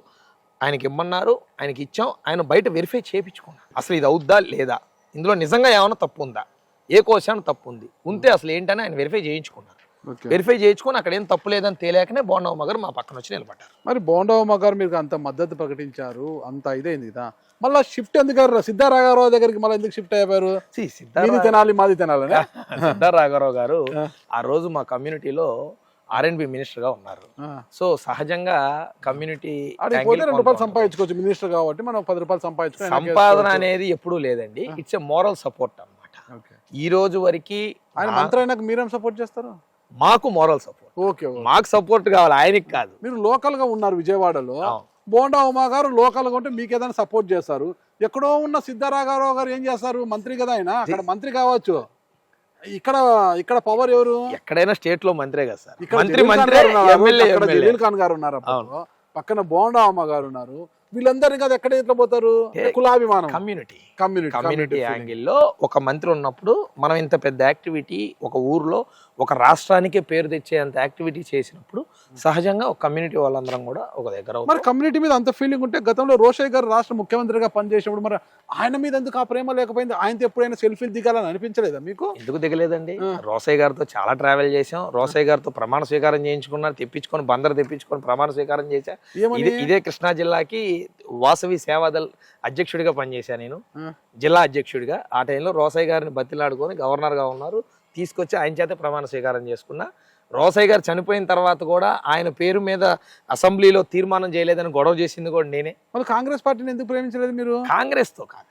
ఆయనకి ఇమ్మన్నారు, ఆయనకి ఇచ్చాం. ఆయన బయట వెరిఫై చేయించుకున్నారు, అసలు ఇది అవుద్దా లేదా, ఇందులో నిజంగా ఏమైనా తప్పు ఉందా, ఏ కోశాన్ని తప్పు ఉంది ఉంటే అసలు ఏంటని ఆయన వెరిఫై చేయించుకున్నారు. వెరిఫై చేయించుకొని అక్కడ ఏం తప్పు లేదని తేలేకనే బోండా ఉమా గారు మా పక్కన వచ్చి నిలబడ్డారు. మరి బోండా ఉమా గారు మీరు అంత మద్దతు ప్రకటించారు, అంత ఇదైంది కదా, మళ్ళీ షిఫ్ట్ ఎందుకు సిద్ధారాఘవరావు దగ్గరికి మళ్ళీ ఎందుకు షిఫ్ట్ అయ్యారు? తినాలి మాది తినాలని సిద్ధారాఘవరావు గారు ఆ రోజు మా కమ్యూనిటీలో R&B మినిస్టర్ గా ఉన్నారు. సో సహజంగా కమ్యూనిటీ ₹2 సంపాదించుకోవచ్చు మినిస్టర్ కాబట్టి, మనం ₹10 సంపాదించుకోవచ్చు. సంపాదన అనేది ఎప్పుడూ లేదండి, ఇట్స్ ఏ మోరల్ సపోర్ట్ అన్నమాట. ఈ రోజు వరకు ఆయన మంత్రి అయినాక మీరేం సపోర్ట్ చేస్తారు? మాకు మోరల్ సపోర్ట్. ఓకే, మాకు సపోర్ట్ కావాలి, ఆయనకి కాదు. మీరు లోకల్ గా ఉన్నారు విజయవాడలో, బోండా ఉమా గారు లోకల్ గా ఉంటే మీకు ఏదైనా సపోర్ట్ చేస్తారు. ఎక్కడో ఉన్న సిద్ధారాఘవరావు గారు ఏం చేస్తారు? మంత్రి కదా ఆయన, అక్కడ మంత్రి కావచ్చు. ఇక్కడ పవర్ ఎవరు? ఎక్కడైనా స్టేట్ లో మంత్రే కదా సార్. జలీల్ ఖాన్ గారు ఉన్నారు, పక్కన బోండా ఉమా గారు ఉన్నారు. వీళ్ళందరినీ కదా ఎక్కడ ఎట్లా పోతారు? కులాభిమానం, కమ్యూనిటీ యాంగిల్లో ఒక మంత్రి ఉన్నప్పుడు మనం ఇంత పెద్ద యాక్టివిటీ ఒక ఊర్లో ఒక రాష్ట్రానికే పేరు తెచ్చేంత యాక్టివిటీ చేసినప్పుడు సహజంగా ఒక కమ్యూనిటీ వాళ్ళందరం కూడా ఒక దగ్గర. మరి కమ్యూనిటీ మీద అంత ఫీలింగ్ ఉంటే గతంలో రోషయ్య గారు రాష్ట్ర ముఖ్యమంత్రిగా పనిచేసినప్పుడు మరి ఆయన మీద ఎందుకు ఆ ప్రేమ లేకపోయింది? ఆయనతో ఎప్పుడైనా సెల్ఫీలు దిగాలని అనిపించలేదా మీకు? ఎందుకు దిగలేదండి, రోషయ్య గారితో చాలా ట్రావెల్ చేసాం. రోషయ్య గారితో ప్రమాణ స్వీకారం చేయించుకున్నారు, తెప్పించుకొని బందరు తెప్పించుకొని ప్రమాణ స్వీకారం చేశా. ఇదే కృష్ణా జిల్లాకి వాసవి సేవాదల్ అధ్యక్షుడిగా పనిచేశాను నేను, జిల్లా అధ్యక్షుడిగా. ఆ టైంలో రోషయ్య గారిని బతిలాడుకొని గవర్నర్ గా ఉన్నారు, తీసుకొచ్చి ఆయన చేత ప్రమాణ స్వీకారం చేసుకున్నా. రోషయ్య గారు చనిపోయిన తర్వాత కూడా ఆయన పేరు మీద అసెంబ్లీలో తీర్మానం చేయలేదని గొడవ చేసింది కూడా నేనే. మరి కాంగ్రెస్ పార్టీని ఎందుకు ప్రేమించలేదు మీరు? కాంగ్రెస్ తో కాదు,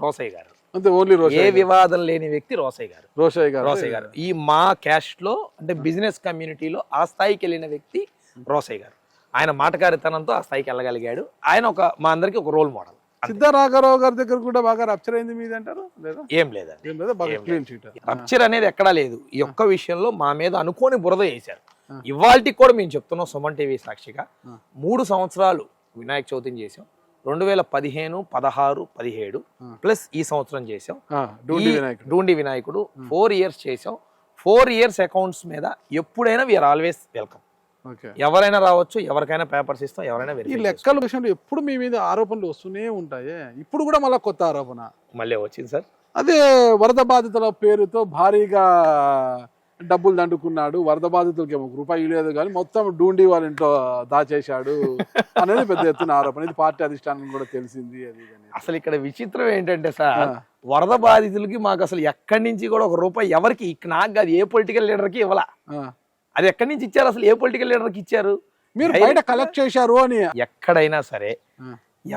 రోషయ్య గారు అంతే, ఓన్లీ ఏ వివాదం లేని వ్యక్తి రోషయ్య గారు. రోషయ్య గారు ఈ మా క్యాస్ట్ లో అంటే బిజినెస్ కమ్యూనిటీలో ఆ స్థాయికి వెళ్ళిన వ్యక్తి రోషయ్య గారు. ఆయన మాటకారితనంతో ఆ స్థాయికి వెళ్ళగలిగాడు. ఆయన మా అందరికి ఒక రోల్ మోడల్. సిద్ధారాఘవరావు గారి దగ్గర కూడా బాగా రప్చర్ అయింది మీది అంటారు? ఏం లేదండి, రప్చర్ అనేది ఎక్కడా లేదు. ఈ ఒక్క విషయంలో మా మీద అనుకోని బురద వేశారు. ఇవాళకి కూడా మేము చెప్తున్నాం సుమన్ టీవీ సాక్షిగా, 3 సంవత్సరాలు వినాయక చవితిని చేసాం. 2015, 16, 17 ప్లస్ ఈ సంవత్సరం చేసాం డూండి వినాయకుడు. 4 ఇయర్స్ చేసాం. 4 ఇయర్స్ అకౌంట్స్ మీద ఎప్పుడైనా వీఆర్ ఆల్వేస్ వెల్కమ్. ఓకే. ఎవరైనా రావచ్చు, ఎవరికైనా పేపర్స్ ఇస్తాం, ఎవరైనా ఈ వెరిఫై లెక్కల విషయంలో ఎప్పుడు మీ మీద ఆరోపణలు వస్తూనే ఉంటాయి. ఇప్పుడు కూడా మళ్ళీ కొత్త ఆరోపణ. మళ్ళీ వచ్చింది సార్. అదే వరద బాధితుల పేరుతో భారీగా డబ్బులు దండుకున్నాడు, వరద బాధితులకి ఏమో రూపాయి లేదు కానీ మొత్తం డూండి వాళ్ళ ఇంట్లో దాచేశాడు అనేది పెద్ద ఎత్తున ఆరోపణ. ఇది పార్టీ అధిష్టానం కూడా తెలిసింది. అది అసలు ఇక్కడ విచిత్రం ఏంటంటే సార్, వరద బాధితులకి మాకు అసలు ఎక్కడి నుంచి కూడా ఒక రూపాయి ఎవరికి నాకు కాదు, ఏ పొలిటికల్ లీడర్కి ఇవ్వాల. అది ఎక్కడి నుంచి ఇచ్చారు, అసలు ఏ పొలిటికల్ లీడర్కి ఇచ్చారు? మీరు బయట కలెక్ట్ చేశారు అని. ఎక్కడైనా సరే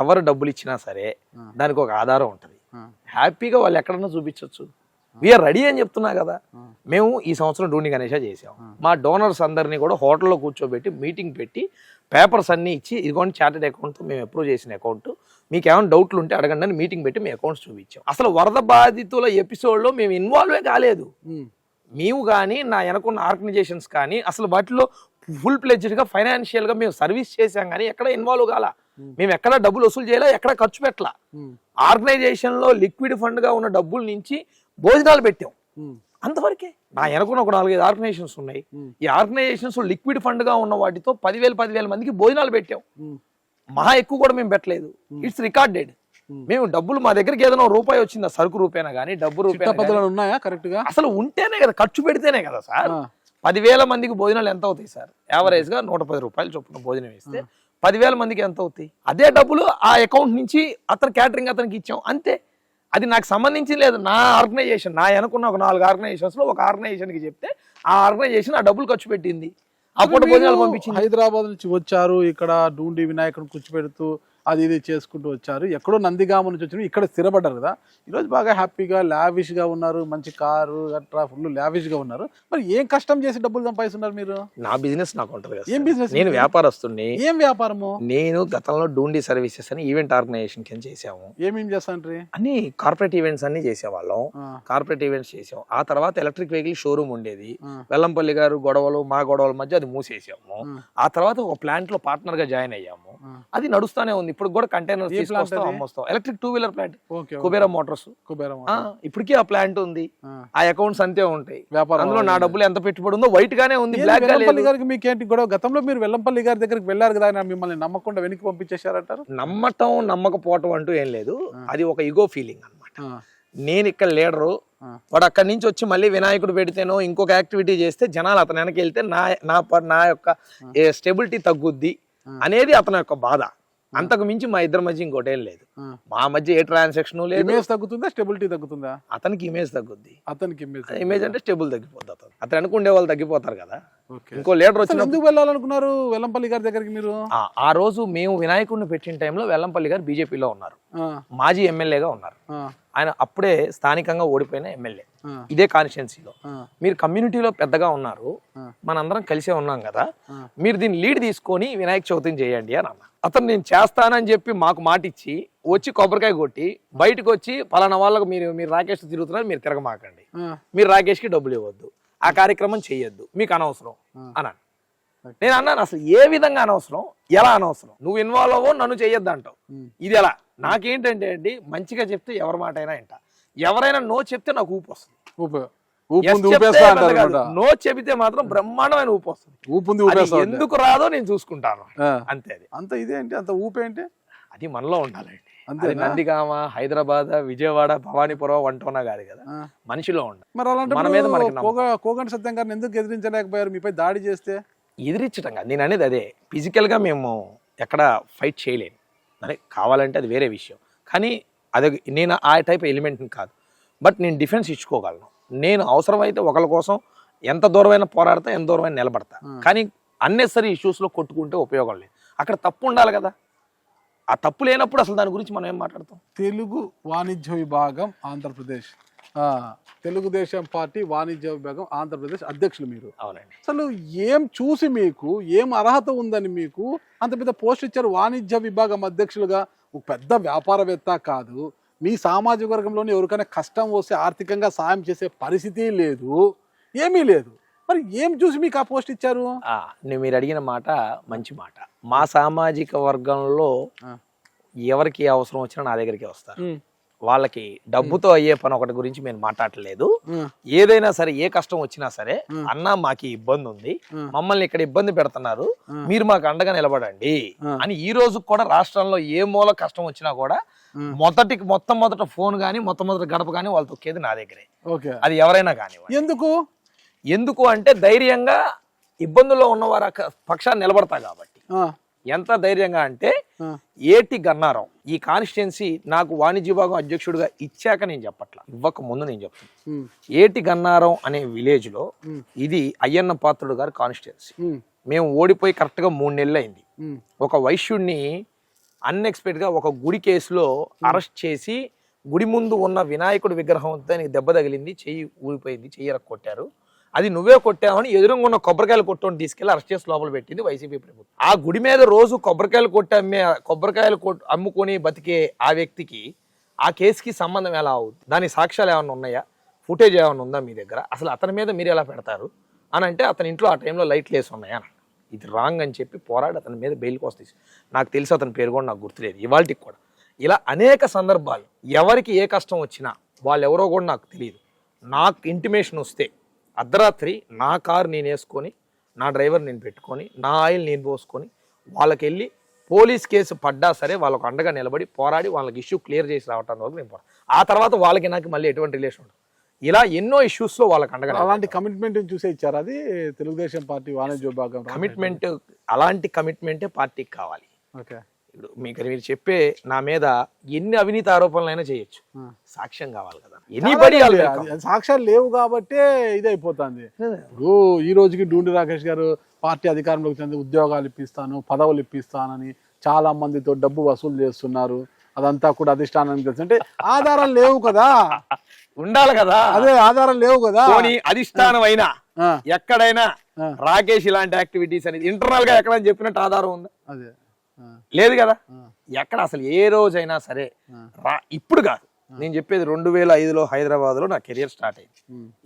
ఎవరు డబ్బులు ఇచ్చినా సరే దానికి ఒక ఆధారం ఉంటది. హ్యాపీగా వాళ్ళు ఎక్కడన్నా చూపించవచ్చు. వీఆర్ రెడీ అని చెప్తున్నా కదా. మేము ఈ సంవత్సరం డూండి గణేష చేసాం. మా డోనర్స్ అందరినీ కూడా హోటల్లో కూర్చోబెట్టి మీటింగ్ పెట్టి పేపర్స్ అన్ని ఇచ్చి, ఇదిగోండి చార్టెడ్ అకౌంట్తో మేము అప్రూవ్ చేసిన అకౌంట్, మీకు ఏమైనా డౌట్లు ఉంటే అడగండి అని మీటింగ్ పెట్టి మీ అకౌంట్స్ చూపించాం. అసలు వరద బాధితుల ఎపిసోడ్లో మేము ఇన్వాల్వే కాలేదు. మేము కానీ నా వెనకున్న ఆర్గనైజేషన్స్ కానీ అసలు వాటిలో ఫుల్ ప్లెడ్జ్డ్గా ఫైనాన్షియల్గా మేము సర్వీస్ చేసాం కానీ ఎక్కడ ఇన్వాల్వ్ కాల. మేము ఎక్కడ డబ్బులు వసూలు చేయలే, ఎక్కడ ఖర్చు పెట్టలా. ఆర్గనైజేషన్లో లిక్విడ్ ఫండ్గా ఉన్న డబ్బుల నుంచి భోజనాలు పెట్టాం, అంతవరకే. నా వెనకున్న ఒక 4-5 ఆర్గనైజేషన్స్ ఉన్నాయి. ఈ ఆర్గనైజేషన్స్ లిక్విడ్ ఫండ్గా ఉన్న వాటితో 10,000 మందికి భోజనాలు పెట్టాం. మహా ఎక్కువ కూడా మేము పెట్టలేదు. It's recorded. మేము డబ్బులు మా దగ్గరికి ఏదైనా రూపాయి వచ్చిందా, సరుకు రూపాయనా కానీ డబ్బు రూపాయలు ఉన్నాయా కరెక్ట్ గా? అసలు ఉంటేనే కదా, ఖర్చు పెడితేనే కదా సార్. 10,000 మందికి భోజనాలు ఎంత అవుతాయి సార్? యావరేజ్ గా 110 రూపాయలు చొప్పున భోజనం వేస్తే 10,000 మందికి ఎంత అవుతాయి? అదే డబ్బులు ఆ అకౌంట్ నుంచి అతను క్యాటరింగ్ అతనికి ఇచ్చాం, అంతే. అది నాకు సంబంధించి లేదు. నా ఆర్గనైజేషన్, నా అనుకున్న ఒక 4 ఆర్గనైజేషన్స్ లో ఒక ఆర్గనైజేషన్ కి చెప్తే ఆ ఆర్గనైజేషన్ ఆ డబ్బులు ఖర్చు పెట్టింది, ఆ పూట భోజనాలు పంపించింది. హైదరాబాద్ నుంచి వచ్చారు, ఇక్కడ డూండి వినాయకుడిని కూర్చోబెడుతూ అది ఇది చేసుకుంటూ వచ్చారు. ఎక్కడో నందిగామ నుంచి వచ్చారు, ఇక్కడ స్థిరపడ్డారు కదా. ఈరోజు బాగా హ్యాపీగా లావిష్ గా ఉన్నారు, మంచి కారు అట్లా ఫుల్ లావిష్ గా ఉన్నారు. మరి ఏం కష్టం చేసి డబ్బులు సంపాదిస్తున్నారు మీరు? నా బిజినెస్ నాకు ఉంటుంది కదా. ఏం బిజినెస్? నేను వ్యాపారస్తుని. ఏం వ్యాపారము? నేను గతంలో డూండి సర్వీసెస్ అని ఈవెంట్ ఆర్గనైజేషన్ కింద చేసాము. ఏమేం చేస్తాండ్రి? అన్ని కార్పొరేట్ ఈవెంట్స్ అన్ని చేసేవాళ్ళం. కార్పొరేట్ ఈవెంట్స్ చేసాం. ఆ తర్వాత ఎలక్ట్రిక్ వెహికల్ షోరూమ్ ఉండేది. వెల్లంపల్లి గారు గొడవలు, మా గొడవల మధ్య అది మూసేసాము. ఆ తర్వాత ఒక ప్లాంట్ లో పార్ట్నర్ గా జాయిన్ అయ్యాము. అది నడుస్తూనే ఉంది. ఇప్పుడు కూడా కంటైనర్ తీసుకొస్తాం, అమ్మొస్తాం. Electric two wheeler plant, Kubera motors. ఇప్పటికీ ఆ ప్లాంట్ ఉంది. ఆ అకౌంట్స్ అంతే ఉంటాయి. అందులో నా డబ్బులు ఎంత పెట్టుబడి ఉందో వైట్ గానే ఉంది, బ్లాక్ గా లేదు. గారికి మీకేంటి గొడవ? గతంలో మీరు వెల్లంపల్లి గారి దగ్గరికి వెళ్ళారు కదా, మిమ్మల్ని నమ్మకుండా వెనక్కి పంపించేశారంటారు. నమ్మటం నమ్మకపోవటం అంటూ ఏం లేదు, అది ఒక ఈగో ఫీలింగ్ అన్నమాట. నేను ఇక్కడ లీడరు, వాడు అక్కడి నుంచి వచ్చి మళ్ళీ వినాయకుడు పెడితేనో ఇంకొక యాక్టివిటీ చేస్తే జనాలు అతను వెనక్కి వెళ్తే నా యొక్క స్టెబిలిటీ తగ్గుద్ది అనేది అతని యొక్క బాధ. అంతకు మించి మా ఇద్దరి మధ్య ఇంకోటేం లేదు. మా మధ్య ఏ ట్రాన్సాక్షన్ లేదు. ఇమేజ్ తగ్గుతుందా, స్టెబిలిటీ తగ్గుతుందా? అతనికి ఇమేజ్ తగ్గుద్ది. అతనికి ఇమేజ్ అంటే స్టెబుల్ తగ్గిపోద్ది. అతను అనుకుండే వాళ్ళు తగ్గిపోతారు కదా. ఇంకో లీడర్ వచ్చి ఎందుకు వెళ్ళాలనుకున్నారు వెల్లంపల్లి గారి దగ్గరికి మీరు? ఆ రోజు మేము వినాయకుడిని పెట్టిన టైంలో వెల్లంపల్లి గారు బీజేపీలో ఉన్నారు, మాజీ ఎమ్మెల్యేగా ఉన్నారు. ఆయన అప్పుడే స్థానికంగా ఓడిపోయిన ఎమ్మెల్యే ఇదే కాన్స్టిట్యున్సీలో. మీరు కమ్యూనిటీలో పెద్దగా ఉన్నారు, మనందరం కలిసే ఉన్నాం కదా, మీరు దీన్ని లీడ్ తీసుకొని వినాయక చవితిని చేయండి అని అన్న. అతను నేను చేస్తానని చెప్పి మాకు మాట ఇచ్చి వచ్చి కొబ్బరికాయ కొట్టి బయటకు వచ్చి పలానా వాళ్ళకు మీరు రాకేష్ తిరుగుతున్నారు, మీరు తిరగమాకండి, మీరు రాకేష్కి డబ్బులు ఇవ్వద్దు, ఆ కార్యక్రమం చెయ్యొద్దు, మీకు అనవసరం అన్నాను. నేను అన్నాను అసలు ఏ విధంగా అనవసరం, ఎలా అనవసరం, నువ్వు ఇన్వాల్వ్ అవ్వవు, నన్ను చెయ్యొద్దు అంటావు, ఇది ఎలా? నాకేంటంటే అండి, మంచిగా చెప్తే ఎవరి మాట అయినా వింటా, ఎవరైనా నో చెప్తే నాకు ఊపు వస్తుంది. నో చెబితే మాత్రం బ్రహ్మాండమైన ఊపు వస్తుంది. ఎందుకు రాదో నేను చూసుకుంటాను, అంతే. అది అంత ఇదేంటి అంత ఊపేంటి? అది మనలో ఉండాలండి. అంతే. నందిగామ, హైదరాబాద్, విజయవాడ, భవానీపురం, వంటోనా గారి కదా, మనిషిలో ఉండాలి. మరి అలాంటి కోగంటి సత్యం గారిని ఎందుకు ఎదిరించలేకపోయారు? మీపై దాడి చేస్తే ఎదిరించడం కాదు నేను అనేది, అదే ఫిజికల్ గా మేము ఎక్కడ ఫైట్ చేయలేను. అదే కావాలంటే అది వేరే విషయం, కానీ అదే నేను ఆ టైప్ ఎలిమెంట్ కాదు. బట్ నేను డిఫెన్స్ ఇచ్చుకోగలను. నేను అవసరమైతే ఒకరి కోసం ఎంత దూరమైనా పోరాడతా, ఎంత దూరమైనా నిలబడతా. కానీ అన్నెసరీ ఇష్యూస్లో కొట్టుకుంటే ఉపయోగం లేదు. అక్కడ తప్పు ఉండాలి కదా. ఆ తప్పు లేనప్పుడు అసలు దాని గురించి మనం ఏం మాట్లాడతాం? తెలుగు వాణిజ్య విభాగం ఆంధ్రప్రదేశ్, తెలుగుదేశం పార్టీ వాణిజ్య విభాగం ఆంధ్రప్రదేశ్ అధ్యక్షులు మీరు. అవునండి. అసలు ఏం చూసి మీకు ఏం అర్హత ఉందని మీకు అంత పెద్ద పోస్ట్ ఇచ్చారు? వాణిజ్య విభాగం అధ్యక్షులుగా ఒక పెద్ద వ్యాపారవేత్త కాదు, మీ సామాజిక వర్గంలోనే ఎవరికైనా కష్టం వస్తే ఆర్థికంగా సాయం చేసే పరిస్థితి లేదు, ఏమీ లేదు. మరి ఏం చూసి మీకు ఆ పోస్ట్ ఇచ్చారు? మీరు అడిగిన మాట మంచి మాట. మా సామాజిక వర్గంలో ఎవరికి అవసరం వచ్చినా నా దగ్గరికి వస్తారు. వాళ్ళకి డబ్బుతో అయ్యే పని ఒకటి గురించి మేము మాట్లాడలేదు. ఏదైనా సరే ఏ కష్టం వచ్చినా సరే అన్న మాకు ఇబ్బంది ఉంది, మమ్మల్ని ఇక్కడ ఇబ్బంది పెడుతున్నారు, మీరు మాకు అండగా నిలబడండి అని ఈ రోజు కూడా రాష్ట్రంలో ఏ మూల కష్టం వచ్చినా కూడా మొట్టమొదట ఫోన్ గానీ మొట్టమొదటి గడప గానీ వాళ్ళు తొక్కేది నా దగ్గరే. అది ఎవరైనా కానీ. ఎందుకు అంటే ధైర్యంగా ఇబ్బందుల్లో ఉన్నవారు పక్షాన్ని నిలబడతా కాబట్టి. ఎంత ధైర్యంగా అంటే ఏటి గన్నారం ఈ కాన్స్టిట్యున్సీ నాకు వాణిజ్య విభాగం అధ్యక్షుడిగా ఇచ్చాక నేను చెప్పట్లా, ఇవ్వక ముందు నేను చెప్తాను. ఏటి గన్నారం అనే విలేజ్ లో ఇది అయ్యన్న పాత్రుడు గారి కాన్స్టిట్యున్సీ. మేము ఓడిపోయి కరెక్ట్ గా 3 నెలలు అయింది. ఒక వైశ్యుడిని అన్ఎక్స్పెక్టెడ్ గా ఒక గుడి కేసులో అరెస్ట్ చేసి గుడి ముందు ఉన్న వినాయకుడి విగ్రహం దానికి దెబ్బ తగిలింది, చెయ్యి ఊడిపోయింది, చెయ్యి కొట్టారు. అది నువ్వే కొట్టావని ఎదురుగా ఉన్న కొబ్బరికాయలు కొట్టుని తీసుకెళ్లి అరెస్ట్ చేసి లోపల పెట్టింది వైసీపీ ప్రభుత్వం. ఆ గుడి మీద రోజు కొబ్బరికాయలు అమ్ముకొని బతికే ఆ వ్యక్తికి ఆ కేసుకి సంబంధం ఎలా అవుతుంది? దాని సాక్ష్యాలు ఏమైనా ఉన్నాయా? ఫుటేజ్ ఏమైనా ఉందా మీ దగ్గర? అసలు అతని మీద మీరు ఎలా పెడతారు అని అంటే అతని ఇంట్లో ఆ టైంలో లైట్లు వేసి ఉన్నాయా అని. ఇది రాంగ్ అని చెప్పి పోరాడి అతని మీద బెయిల్ కోసం తీసి, నాకు తెలిసి అతని పేరు కూడా నాకు గుర్తులేదు ఇవాళకి కూడా. ఇలా అనేక సందర్భాలు ఎవరికి ఏ కష్టం వచ్చినా వాళ్ళు ఎవరో కూడా నాకు తెలియదు. నాకు ఇంటిమేషన్ వస్తే అర్ధరాత్రి నా కారు నేను వేసుకొని, నా డ్రైవర్ నేను పెట్టుకొని, నా ఆయిల్ నేను పోసుకొని వాళ్ళకి వెళ్ళి పోలీస్ కేసు పడ్డా సరే వాళ్ళకు అండగా నిలబడి పోరాడి వాళ్ళకి ఇష్యూ క్లియర్ చేసి రావటం వరకు నేను పోరాడు. ఆ తర్వాత వాళ్ళకి నాకు మళ్ళీ ఎటువంటి రిలేషన్ ఉండదు. ఇలా ఎన్నో ఇష్యూస్ లో వాళ్ళకి అండగా. అలాంటి కమిట్మెంట్ చూసే ఇచ్చారు అది తెలుగుదేశం పార్టీ వాణిజ్య విభాగం కమిట్మెంట్. అలాంటి కమిట్మెంటే పార్టీకి కావాలి. ఇప్పుడు మీరు చెప్పే నా మీద ఎన్ని అవినీతి ఆరోపణలైనా చేయొచ్చు, సాక్ష్యం కావాలి కదా. సాక్ష్యాలు లేవు కాబట్టే ఇది అయిపోతుంది. ఇప్పుడు ఈ రోజుకి డూండి రాకేష్ గారు పార్టీ అధికారంలోకి చెంది ఉద్యోగాలు ఇప్పిస్తాను, పదవులు ఇప్పిస్తానని చాలా మందితో డబ్బు వసూలు చేస్తున్నారు. అదంతా కూడా అధిష్టానానికి తెలుసు. అంటే ఆధారాలు లేవు కదా, ఉండాలి కదా. అదే ఆధారాలు లేవు కదా. అధిష్టానం అయినా ఎక్కడైనా రాకేష్ ఇలాంటి యాక్టివిటీస్ అనేది ఇంటర్నల్ గా ఎక్కడైనా చెప్పినట్టు ఆధారం ఉందా? అదే లేదు కదా. ఎక్కడ అసలు ఏ రోజైనా సరే ఇప్పుడు కాదు నేను చెప్పేది 2005లో హైదరాబాద్ లో నా కెరియర్ స్టార్ట్ అయింది.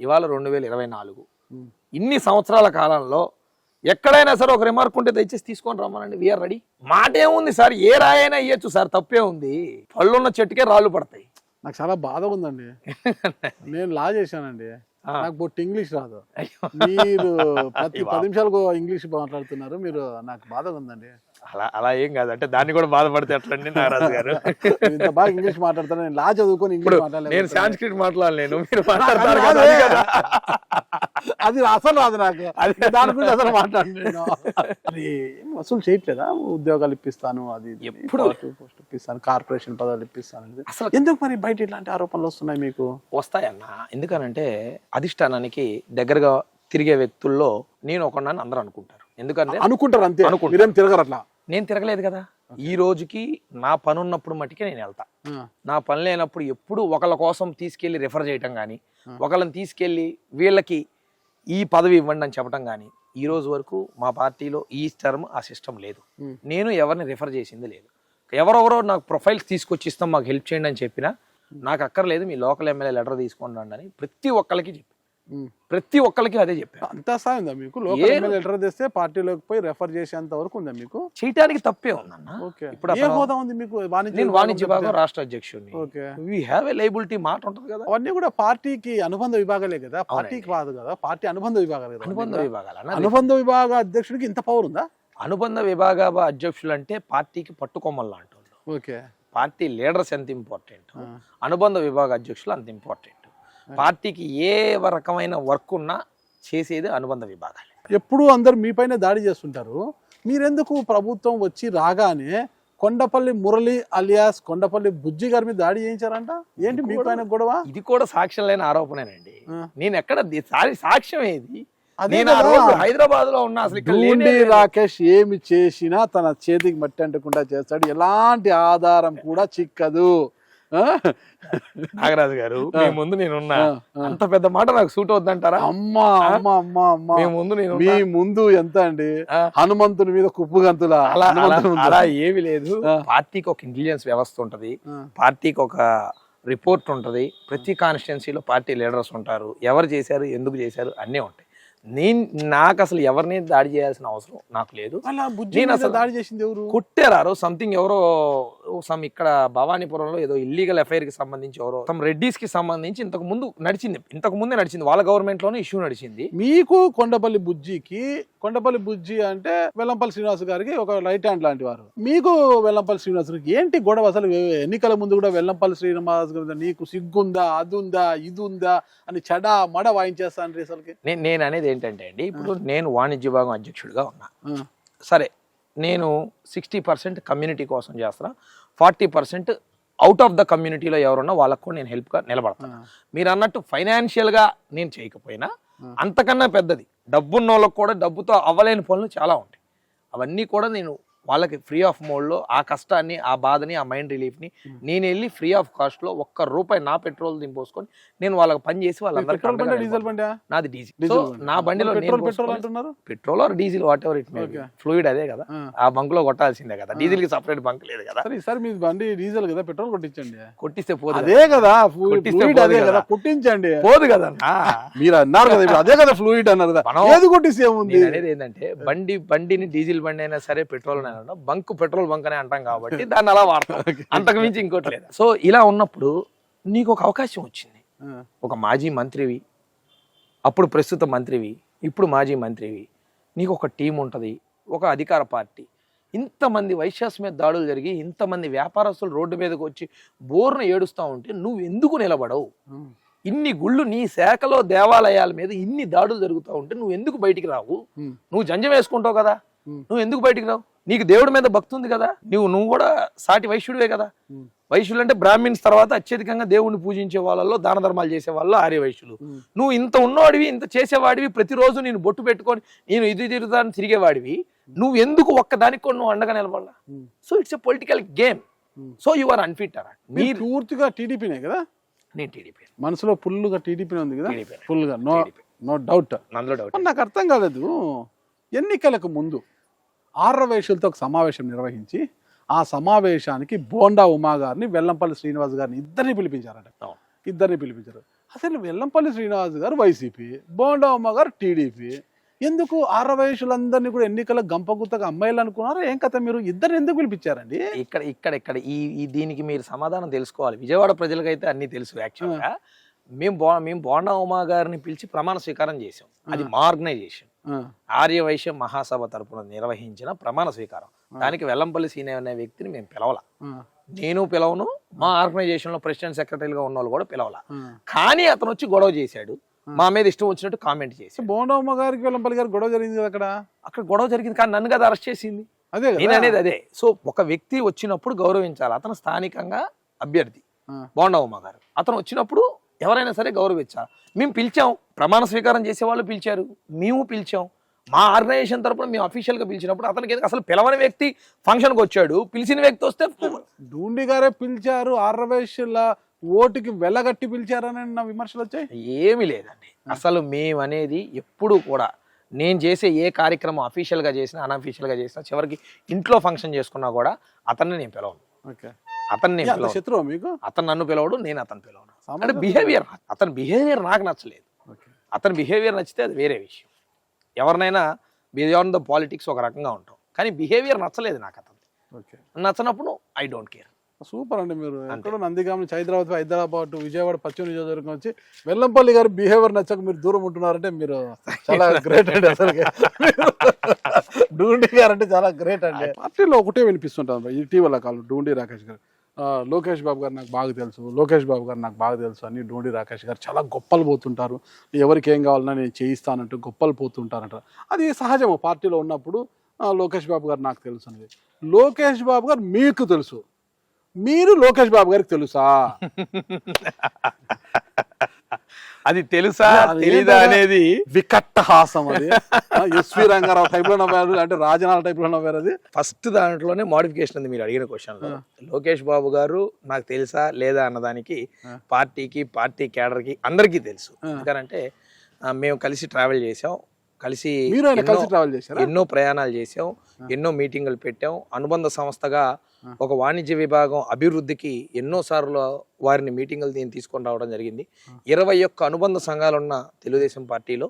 ఇవాళ 2024. ఇన్ని సంవత్సరాల కాలంలో ఎక్కడైనా సరే ఒక రిమార్క్ ఉంటే దయచేసి తీసుకొని రమ్మనండి, వీఆర్ రెడీ. మాట ఏముంది సార్, ఏ రాయైనా ఇయ్యచ్చు సార్, తప్పే ఉంది. పళ్ళున్న చెట్టుకే రాళ్ళు పడతాయి. నాకు చాలా బాధగా ఉందండి. నేను లా చేశానండి, నాకు బొట్టు ఇంగ్లీష్ రాదు. మీరు ప్రతి 10 నిమిషాలకు ఇంగ్లీష్ మాట్లాడుతున్నారు. మీరు నాకు బాధగా ఉందండి. అలా ఏం కాదు, అంటే దాన్ని కూడా బాధపడితే ఎట్లండి నాగరాజు గారు. ఇంత బాగా ఇంగ్లీష్ మాట్లాడతాను, నేను లా చదువుకొని ఇంగ్లీష్ మాట్లాడలేదు. నేను సాంస్క్రిట్ మాట్లాడలేను, మీరు మాట్లాడతారు. అది అసలు రాదు నాకు, దాని గురించి అసలు మాట్లాడలేను. అది వసూలు చేయట్లేదా? ఉద్యోగాలు ఇప్పిస్తాను, అది ఎప్పుడు పోస్ట్ ఇప్పిస్తాను, కార్పొరేషన్ పదవులు ఇప్పిస్తాను. అసలు ఎందుకు మరి బయట ఇట్లాంటి ఆరోపణలు వస్తున్నాయి మీకు? వస్తాయన్న, ఎందుకనంటే అధిష్టానానికి దగ్గరగా తిరిగే వ్యక్తుల్లో నేను ఒకన్నాను అందరూ అనుకుంటారు. ఎందుకంటే అనుకుంటారు అంతే, మీరేం తిరగరు. అట్లా నేను తిరగలేదు కదా. ఈ రోజుకి నా పని ఉన్నప్పుడు మట్టికే నేను వెళ్తా. నా పని లేనప్పుడు ఎప్పుడు ఒకళ్ళ కోసం తీసుకెళ్లి రిఫర్ చేయటం కానీ, ఒకళ్ళని తీసుకెళ్లి వీళ్ళకి ఈ పదవి ఇవ్వండి అని చెప్పడం కానీ ఈ రోజు వరకు మా పార్టీలో ఈ టర్మ్ ఆ సిస్టమ్ లేదు. నేను ఎవరిని రిఫర్ చేసింది లేదు. ఎవరెవరో నాకు ప్రొఫైల్స్ తీసుకొచ్చి ఇస్తాం, మాకు హెల్ప్ చేయండి అని చెప్పినా నాకు అక్కర్లేదు, మీ లోకల్ ఎమ్మెల్యే లెటర్ తీసుకోండి అని ప్రతి ఒక్కరికి చెప్పి అదే చెప్పాను. అంతా సాయం ఉందా మీకు? లోకల్ ఎమ్మెల్యే లెటర్ తెస్తే పార్టీలోకి పోయి రెఫర్ చేసేంత వరకు ఉందా మీకు? చేయడానికి తప్పే ఉందన్న. ఇప్పుడు ఏ హోదా ఉంది మీకు? నేను వాణిజ్య విభాగం రాష్ట్ర అధ్యక్షుడిని. వి హావ్ ఏ లయబిలిటీ మాట ఉంటుంది కదా. అవన్నీ కూడా పార్టీకి అనుబంధ విభాగాలే కదా, పార్టీకి కాదు కదా. పార్టీ అనుబంధ విభాగాలు కదా. అనుబంధ విభాగ అధ్యక్షుడికి ఇంత పవర్ ఉందా? అనుబంధ విభాగ అధ్యక్షులు అంటే పార్టీకి పట్టుకొమ్మలు లాంటి వాళ్ళు. పార్టీ లీడర్స్ ఎంత ఇంపార్టెంట్, అనుబంధ విభాగ అధ్యక్షులు అంత ఇంపార్టెంట్. పార్టీకి ఏ రకమైన వర్క్ ఉన్నా చేసేది అనుబంధ విభాగాలు. ఎప్పుడు అందరు మీ పైన దాడి చేస్తుంటారు, మీరెందుకు ప్రభుత్వం వచ్చి రాగానే కొండపల్లి మురళి అలియాస్ కొండపల్లి బుజ్జి గారి మీద దాడి చేయించారంట? ఏంటి మీ పైన గొడవ? ఇది కూడా సాక్ష్యం లేని ఆరోపణేనండి. నేను ఎక్కడ సాక్ష్యం ఏది? హైదరాబాద్ లో ఉన్నా. అసలు డూండి రాకేష్ ఏమి చేసినా తన చేతికి మట్టి అంటకుండా చేస్తాడు, ఎలాంటి ఆధారం కూడా చిక్కదు. నాగరాజు గారు మీ ముందు నేనున్నా, అంత పెద్ద మాట నాకు సూట్ అవుద్దంటారా? అమ్మా అమ్మా అమ్మా అమ్మా, మీ ముందు ఎంత అండి, హనుమంతుని మీద కుప్పు గంతుల. అలా ఏమి లేదు. పార్టీకి ఒక ఇంటెలిజెన్స్ వ్యవస్థ ఉంటది, పార్టీకి ఒక రిపోర్ట్ ఉంటది, ప్రతి కాన్స్టిట్యున్సీలో పార్టీ లీడర్స్ ఉంటారు, ఎవరు చేశారు ఎందుకు చేశారు అన్నీ ఉంటాయి. నాకు అసలు ఎవరిని దాడి చేయాల్సిన అవసరం నాకు లేదు. నేను అసలు దాడి చేసింది ఎవరు? కొట్టారు సంథింగ్, ఎవరో సమ్ ఇక్కడ భవానీపురంలో ఏదో ఇల్లీగల్ అఫైర్ కి సంబంధించి ఎవరో సమ్ రెడ్డిస్ కి సంబంధించి ఇంతకు ముందే నడిచింది వాళ్ళ గవర్నమెంట్ లోనే ఇష్యూ నడిచింది. మీకు కొండపల్లి బుజ్జి అంటే వెల్లంపల్లి శ్రీనివాస్ గారికి ఒక రైట్ హ్యాండ్ లాంటి వారు. మీకు వెల్లంపల్లి శ్రీనివాస్ గారికి ఏంటి గొడవ? అసలు ఎన్నికల ముందు కూడా వెల్లంపల్లి శ్రీనివాస్ గారి నీకు సిగ్గుందా, అది ఉందా, ఇది ఉందా అని చెడా మడ వాయించేస్తాను. అసలుకి నేను అనేది ఏంటంటే అండి, ఇప్పుడు నేను వాణిజ్య విభాగం అధ్యక్షుడిగా ఉన్నా. సరే, నేను 60% కమ్యూనిటీ కోసం చేస్తున్నా, 40% అవుట్ ఆఫ్ ద కమ్యూనిటీలో ఎవరున్నా వాళ్ళకు కూడా నేను హెల్ప్గా నిలబడతాను. మీరు అన్నట్టు ఫైనాన్షియల్గా నేను చేయకపోయినా అంతకన్నా పెద్దది డబ్బున్న వాళ్ళకు కూడా డబ్బుతో అవ్వలేని పనులు చాలా ఉంటాయి. అవన్నీ కూడా నేను వాళ్ళకి ఫ్రీ ఆఫ్ మోడ్లో ఆ కష్టాన్ని, ఆ బాధని, ఆ మైండ్ రిలీఫ్ని నేను వెళ్ళి ఫ్రీ ఆఫ్ కాస్ట్లో ₹1 నా పెట్రోల్ దింపోసుకొని నేను వాళ్ళకి పని చేసి వాళ్ళందరికీ. డీజిల్ బండి? నాది డీజిల్. సో నా బండిలో petrol are diesel what ever it may, fluid అదే కదా, ఆ బంక్ లో కొట్టాల్సిందే కదా, డీజిల్ కి సపరేట్ బంక్ లేదు కదా. సార్ మీ బండి డీజిల్ కదా, పెట్రోల్ కొట్టించండి. కొట్టిస్తే పోదు అదే కదా, అదే కదా, కొట్టించండి. పోదు కదా, మీరు అన్నారు కదా, అదే కదా ఫ్లూయిడ్ అన్నారు కదా, ఏది కొట్టిస్తే ఏముంది అనేది ఏంటంటే బండిని డీజిల్ బండి అయినా సరే పెట్రోల్ బంక్ పెట్రోల్ బంక్ అనే అంటాం కాబట్టి దాన్ని అలా వాడతాం, అంతకు మించి ఇంకోటి లేదు. సో ఇలా ఉన్నప్పుడు నీకు ఒక అవకాశం వచ్చింది, ఒక మాజీ మంత్రివి, అప్పుడు ప్రస్తుత మంత్రివి, ఇప్పుడు మాజీ మంత్రివి, నీకు ఒక టీం ఉంటుంది, ఒక అధికార పార్టీ, ఇంతమంది వైశ్యాస్ మీద దాడులు జరిగి ఇంతమంది వ్యాపారస్తులు రోడ్డు మీదకి వచ్చి బోర్ను ఏడుస్తూ ఉంటే నువ్వు ఎందుకు నిలబడవు? ఇన్ని గుళ్ళు నీ శాఖలో దేవాలయాల మీద ఇన్ని దాడులు జరుగుతూ ఉంటే నువ్వు ఎందుకు బయటికి రావు? నువ్వు జంజం వేసుకుంటావు కదా, నువ్వు ఎందుకు బయటికి రావు? నీకు దేవుడి మీద భక్తి ఉంది కదా, నువ్వు కూడా సాటి వైశ్యుడివే కదా. వైశ్యులు అంటే బ్రాహ్మిన్స్ తర్వాత అత్యధికంగా దేవుడిని పూజించే వాళ్ళలో దాన ధర్మాలు చేసే వాళ్ళు ఆర్య వైశ్యులు. నువ్వు ఇంత ఉన్నవాడివి, ఇంత చేసేవాడివి, ప్రతిరోజు నేను బొట్టు పెట్టుకొని నేను ఇది తిరుగుతాను తిరిగేవాడివి, నువ్వు ఎందుకు ఒక్కదానికి కూడా నువ్వు అండగా నిలబడాల? So it's a political game. So you are unfit. మీరు పూర్తిగా టీడీపీనే కదా? నేను టీడీపీ మనసులో ఫుల్గా టీడీపీ ఉంది కదా, ఫుల్గా నో డౌట్. అందులో డౌట్. నాకు అర్థం కాలేదు, ఎన్నికలకు ముందు ఆర్యవైశ్యులతో ఒక సమావేశం నిర్వహించి ఆ సమావేశానికి బోండా ఉమా గారిని, వెల్లంపల్లి శ్రీనివాస్ గారిని ఇద్దరిని పిలిపించారు. అసలు వెల్లంపల్లి శ్రీనివాస్ గారు వైసీపీ, బోండా ఉమా గారు టీడీపీ. ఎందుకు ఆర్యవైశ్యులందరినీ కూడా ఎన్నికల గంపగుత్తగా అమ్మాయిలు అనుకున్నారా? ఏం కథ, మీరు ఇద్దరిని ఎందుకు పిలిపించారండి? ఇక్కడ ఈ దీనికి మీరు సమాధానం తెలుసుకోవాలి. విజయవాడ ప్రజలకైతే అన్ని తెలుసు. యాక్చువల్గా మేము బోండా ఉమా గారిని పిలిచి ప్రమాణ స్వీకారం చేసాం. అది మా ఆర్గనైజేషన్ ఆర్యవైశ్య మహాసభ తరపున నిర్వహించిన ప్రమాణ స్వీకారం. దానికి వెల్లంపల్లి సీనియర్ అనే వ్యక్తిని మేము పిలవాల, నేను పిలవను, మా ఆర్గనైజేషన్ లో ప్రెసిడెంట్ సెక్రటరీగా ఉన్న వాళ్ళు కూడా పిలవాల. కానీ అతను వచ్చి గొడవ చేశాడు, మా మీద ఇష్టం వచ్చినట్టు కామెంట్ చేసి. బోండా ఉమా గారికి వెల్లంపల్లి గారికి గొడవ జరిగింది కదా, అక్కడ గొడవ జరిగింది, కానీ నన్ను కదా అరెస్ట్ చేసింది. నేను అనేది అదే. సో ఒక వ్యక్తి వచ్చినప్పుడు గౌరవించాలి. అతను స్థానికంగా అభ్యర్థి బోండా ఉమా గారు, అతను వచ్చినప్పుడు ఎవరైనా సరే గౌరవించాలి. మేము పిలిచాం, ప్రమాణ స్వీకారం చేసే వాళ్ళు పిలిచారు, మేము పిలిచాం. మా ఆర్గనైజేషన్ తరపున మేము అఫీషియల్గా పిలిచినప్పుడు అతనికి అసలు పిలవని వ్యక్తి ఫంక్షన్కి వచ్చాడు, పిలిచిన వ్యక్తి వస్తే డూండి గారే పిలిచారు, ఆర్యవైశ్యుల ఓటుకి వెళ్ళగట్టి పిలిచారని నా విమర్శలు వచ్చాయి. ఏమీ లేదండి, అసలు మేము అనేది ఎప్పుడు కూడా నేను చేసే ఏ కార్యక్రమం అఫీషియల్గా చేసినా అన్అఫీషియల్గా చేసినా చివరికి ఇంట్లో ఫంక్షన్ చేసుకున్నా కూడా అతన్ని నేను పిలవను. శత్రువు మీకు? అతను నన్ను పిలవడు, నేను అతను పిలవను. అంటే బిహేవియర్, అతని బిహేవియర్ నాకు నచ్చలేదు. అతని బిహేవియర్ నచ్చితే అది వేరే విషయం. ఎవరినైనా బియాండ్ ద పాలిటిక్స్ ఒక రకంగా ఉంటాం, కానీ బిహేవియర్ నచ్చలేదు నాకు. అతను నచ్చనప్పుడు ఐ డోంట్ కేర్. సూపర్ అండి. మీరు ఎక్కడో నందిగామ నుంచి హైదరాబాద్ విజయవాడ పశ్చిమ నియోజకవర్గం వచ్చి వెల్లంపల్లి గారి బిహేవియర్ నచ్చక మీరు దూరం ఉంటున్నారంటే మీరు చాలా గ్రేట్ అండి. అసలు డూండి గారు అంటే చాలా గ్రేట్ అండి. పార్టీలో ఒకటే వినిపిస్తుంటాను ఇటీవల కాలం, డూండి రాకేష్ గారు, లోకేష్ బాబు గారు నాకు బాగా తెలుసు అని డూండి రాకేష్ గారు చాలా గొప్పలు పోతుంటారు. ఎవరికి ఏం కావాలన్నా నేను చేయిస్తానంటూ గొప్పలు పోతుంటారంట. అది సహజము పార్టీలో ఉన్నప్పుడు. లోకేష్ బాబు గారు నాకు తెలుసు అనేది. లోకేష్ బాబు గారు మీకు తెలుసు, మీరు లోకేష్ బాబు గారికి తెలుసా? అది తెలుసా తెలీదా అనేది వికట్ట హాసం. అది ఎస్వి రంగారావు టైప్ లో నవ్వారు, అంటే రాజనాల టైప్ లో నవ్వారు. అది ఫస్ట్ దాంట్లోనే మోడిఫికేషన్ ఉంది. మీరు అడిగిన క్వశ్చన్ లో లోకేష్ బాబు గారు నాకు తెలుసా లేదా అన్నదానికి పార్టీకి, పార్టీ క్యాడర్కి అందరికీ తెలుసు. ఎందుకంటే మేము కలిసి ట్రావెల్ చేసాం, కలిసి ఎన్నో ప్రయాణాలు చేసాం, ఎన్నో మీటింగులు పెట్టాం. అనుబంధ సంస్థగా ఒక వాణిజ్య విభాగం అభివృద్ధికి ఎన్నోసార్లు వారిని మీటింగులు దీన్ని తీసుకొని రావడం జరిగింది. 21 అనుబంధ సంఘాలున్న తెలుగుదేశం పార్టీలో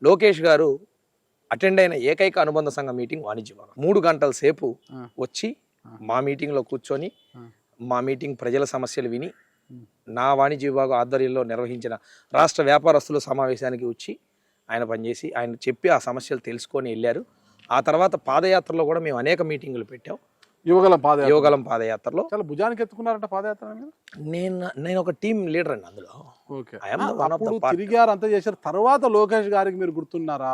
లోకేష్ గారు అటెండ్ అయిన ఏకైక అనుబంధ సంఘ మీటింగ్ వాణిజ్య విభాగం. 3 గంటల సేపు వచ్చి మా మీటింగ్లో కూర్చొని ఆ. మా మీటింగ్ ప్రజల సమస్యలు విని నా వాణిజ్య విభాగం ఆధ్వర్యంలో నిర్వహించిన రాష్ట్ర వ్యాపారస్తుల సమావేశానికి వచ్చి ఆయన పనిచేసి ఆయన చెప్పి ఆ సమస్యలు తెలుసుకొని వెళ్ళారు. ఆ తర్వాత పాదయాత్రలో కూడా మేము అనేక మీటింగులు పెట్టాం. యువగలం పాదయాత్రలో చాలా భుజానికి ఎత్తుకున్నారంట పాదయాత్ర మీరు? నేను ఒక టీం లీడర్ అండి అందులో. Okay. I am the one of the అప్పుడు party. తిరిగారు అంతా చేశారు, తర్వాత లోకేష్ గారికి మీరు గుర్తున్నారా?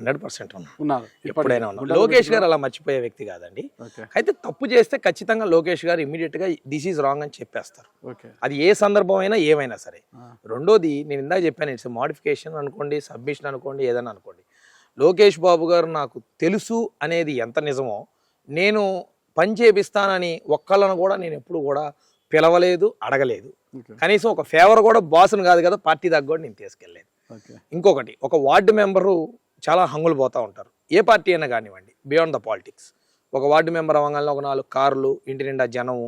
100% ఉన్నారు ఎప్పుడైనా ఉన్నాం. లోకేష్ గారు అలా మర్చిపోయే వ్యక్తి కాదండి. ఓకే. అయితే తప్పు చేస్తే ఖచ్చితంగా లోకేష్ గారు ఇమీడియట్ గా దిస్ ఈజ్ రాంగ్ అని చెప్పేస్తారు. ఓకే. అది ఏ సందర్భం అయినా ఏమైనా సరే. ఆ. రెండోది నేను ఇందాక చెప్పాను, ఇట్స్ మోడిఫికేషన్ అనుకోండి, సబ్మిషన్ అనుకోండి, ఏదైనా అనుకోండి. లోకేష్ బాబు గారు నాకు తెలుసు అనేది ఎంత నిజమో, నేను పని చేపిస్తానని ఒక్కళ్ళను కూడా నేను ఎప్పుడు కూడా పిలవలేదు, అడగలేదు. ఓకే. కనీసం ఒక ఫేవర్ కూడా బాసును కాదు కదా, పార్టీ దాకా కూడా నేను తీసుకెళ్ళలేదు. ఓకే. ఇంకొకటి, ఒక వార్డు మెంబరు చాలా హంగులు పోతూ ఉంటారు, ఏ పార్టీ అయినా కానివ్వండి, బియాండ్ ద పాలిటిక్స్. ఒక వార్డు మెంబర్ అవ్వగానే ఒక 4 కార్లు, ఇంటి నిండా జనము,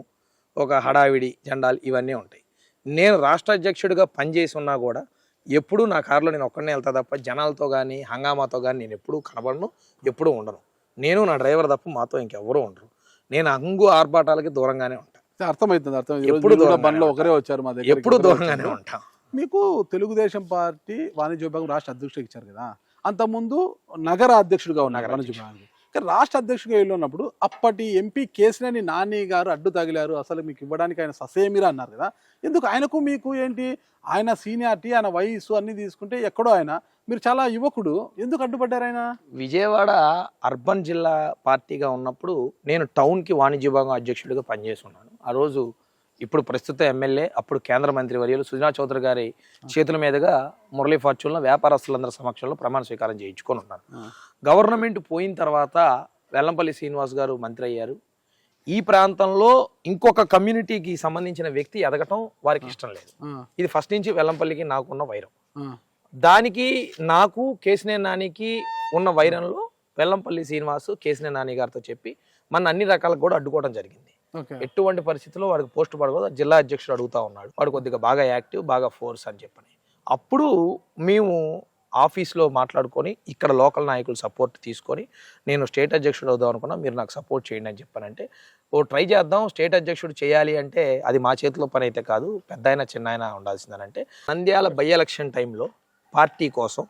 ఒక హడావిడి, జెండాలు ఇవన్నీ ఉంటాయి. నేను రాష్ట్ర అధ్యక్షుడిగా పనిచేసి ఉన్నా కూడా ఎప్పుడూ నా కారులో నేను ఒక్కడనే వెళ్తా తప్ప జనాలతో కానీ హంగామాతో కానీ నేను ఎప్పుడూ కనబడను, ఎప్పుడూ ఉండను. నేను నా డ్రైవర్ తప్ప మాతో ఇంకెవరూ ఉండరు. నేను హంగు ఆర్భాటాలకి దూరంగానే ఉంటాను. అర్థమవుతుంది. ఎప్పుడు దూరంగానే బండ్లో ఒకరే వచ్చారు మా దగ్గర, ఎప్పుడు దూరంగానే ఉంటాం. మీకు తెలుగుదేశం పార్టీ వాణిజ్య విభాగం రాష్ట్ర అధ్యక్షుడు ఇచ్చారు కదా, అంతకుముందు నగర అధ్యక్షుడిగా ఉన్నారు వాణిజ్య విభాగానికి. కానీ రాష్ట్ర అధ్యక్షుడిగా వెళ్ళినప్పుడు అప్పటి ఎంపీ కేసినేని నాని గారు అడ్డు తగిలారు, అసలు మీకు ఇవ్వడానికి ఆయన ససేమిరా అన్నారు కదా. ఎందుకు ఆయనకు మీకు ఏంటి, ఆయన సీనియారిటీ, ఆయన వయసు అన్ని తీసుకుంటే ఎక్కడో ఆయన, మీరు చాలా యువకుడు, ఎందుకు అడ్డుపడ్డారు ఆయన? విజయవాడ అర్బన్ జిల్లా పార్టీగా ఉన్నప్పుడు నేను టౌన్కి వాణిజ్య విభాగం అధ్యక్షుడిగా పనిచేస్తున్నాను. ఆ రోజు ఇప్పుడు ప్రస్తుత ఎమ్మెల్యే, అప్పుడు కేంద్ర మంత్రి వర్యులు సుజనా చౌదరి గారి చేతుల మీదుగా మురళీ ఫార్చ్యూన్లో వ్యాపారస్తులందరి సమక్షంలో ప్రమాణ స్వీకారం చేయించుకొని ఉన్నాను. గవర్నమెంట్ పోయిన తర్వాత వెల్లంపల్లి శ్రీనివాస్ గారు మంత్రి అయ్యారు. ఈ ప్రాంతంలో ఇంకొక కమ్యూనిటీకి సంబంధించిన వ్యక్తి ఎదగటం వారికి ఇష్టం లేదు. ఇది ఫస్ట్ నుంచి వెల్లంపల్లికి నాకున్న వైరం. దానికి నాకు కేసినేని నానికి ఉన్న వైరంలో వెల్లంపల్లి శ్రీనివాస్ కేసినేని నాని గారితో చెప్పి మన అన్ని రకాలకు కూడా అడ్డుకోవడం జరిగింది. ఎటువంటి పరిస్థితుల్లో వాడికి పోస్ట్ పడకూడదు, జిల్లా అధ్యక్షుడు అడుగుతా ఉన్నాడు, వాడు కొద్దిగా బాగా యాక్టివ్, బాగా ఫోర్స్ అని చెప్పని. అప్పుడు మేము ఆఫీస్లో మాట్లాడుకొని ఇక్కడ లోకల్ నాయకులు సపోర్ట్ తీసుకొని నేను స్టేట్ అధ్యక్షుడు అవుదాం అనుకున్నా, మీరు నాకు సపోర్ట్ చేయండి అని చెప్పానంటే, ఓ ట్రై చేద్దాం, స్టేట్ అధ్యక్షుడు చేయాలి అంటే అది మా చేతిలో పని అయితే కాదు, పెద్ద అయినా చిన్న అయినా ఉండాల్సిందనంటే నంద్యాల బై ఎలక్షన్ టైంలో పార్టీ కోసం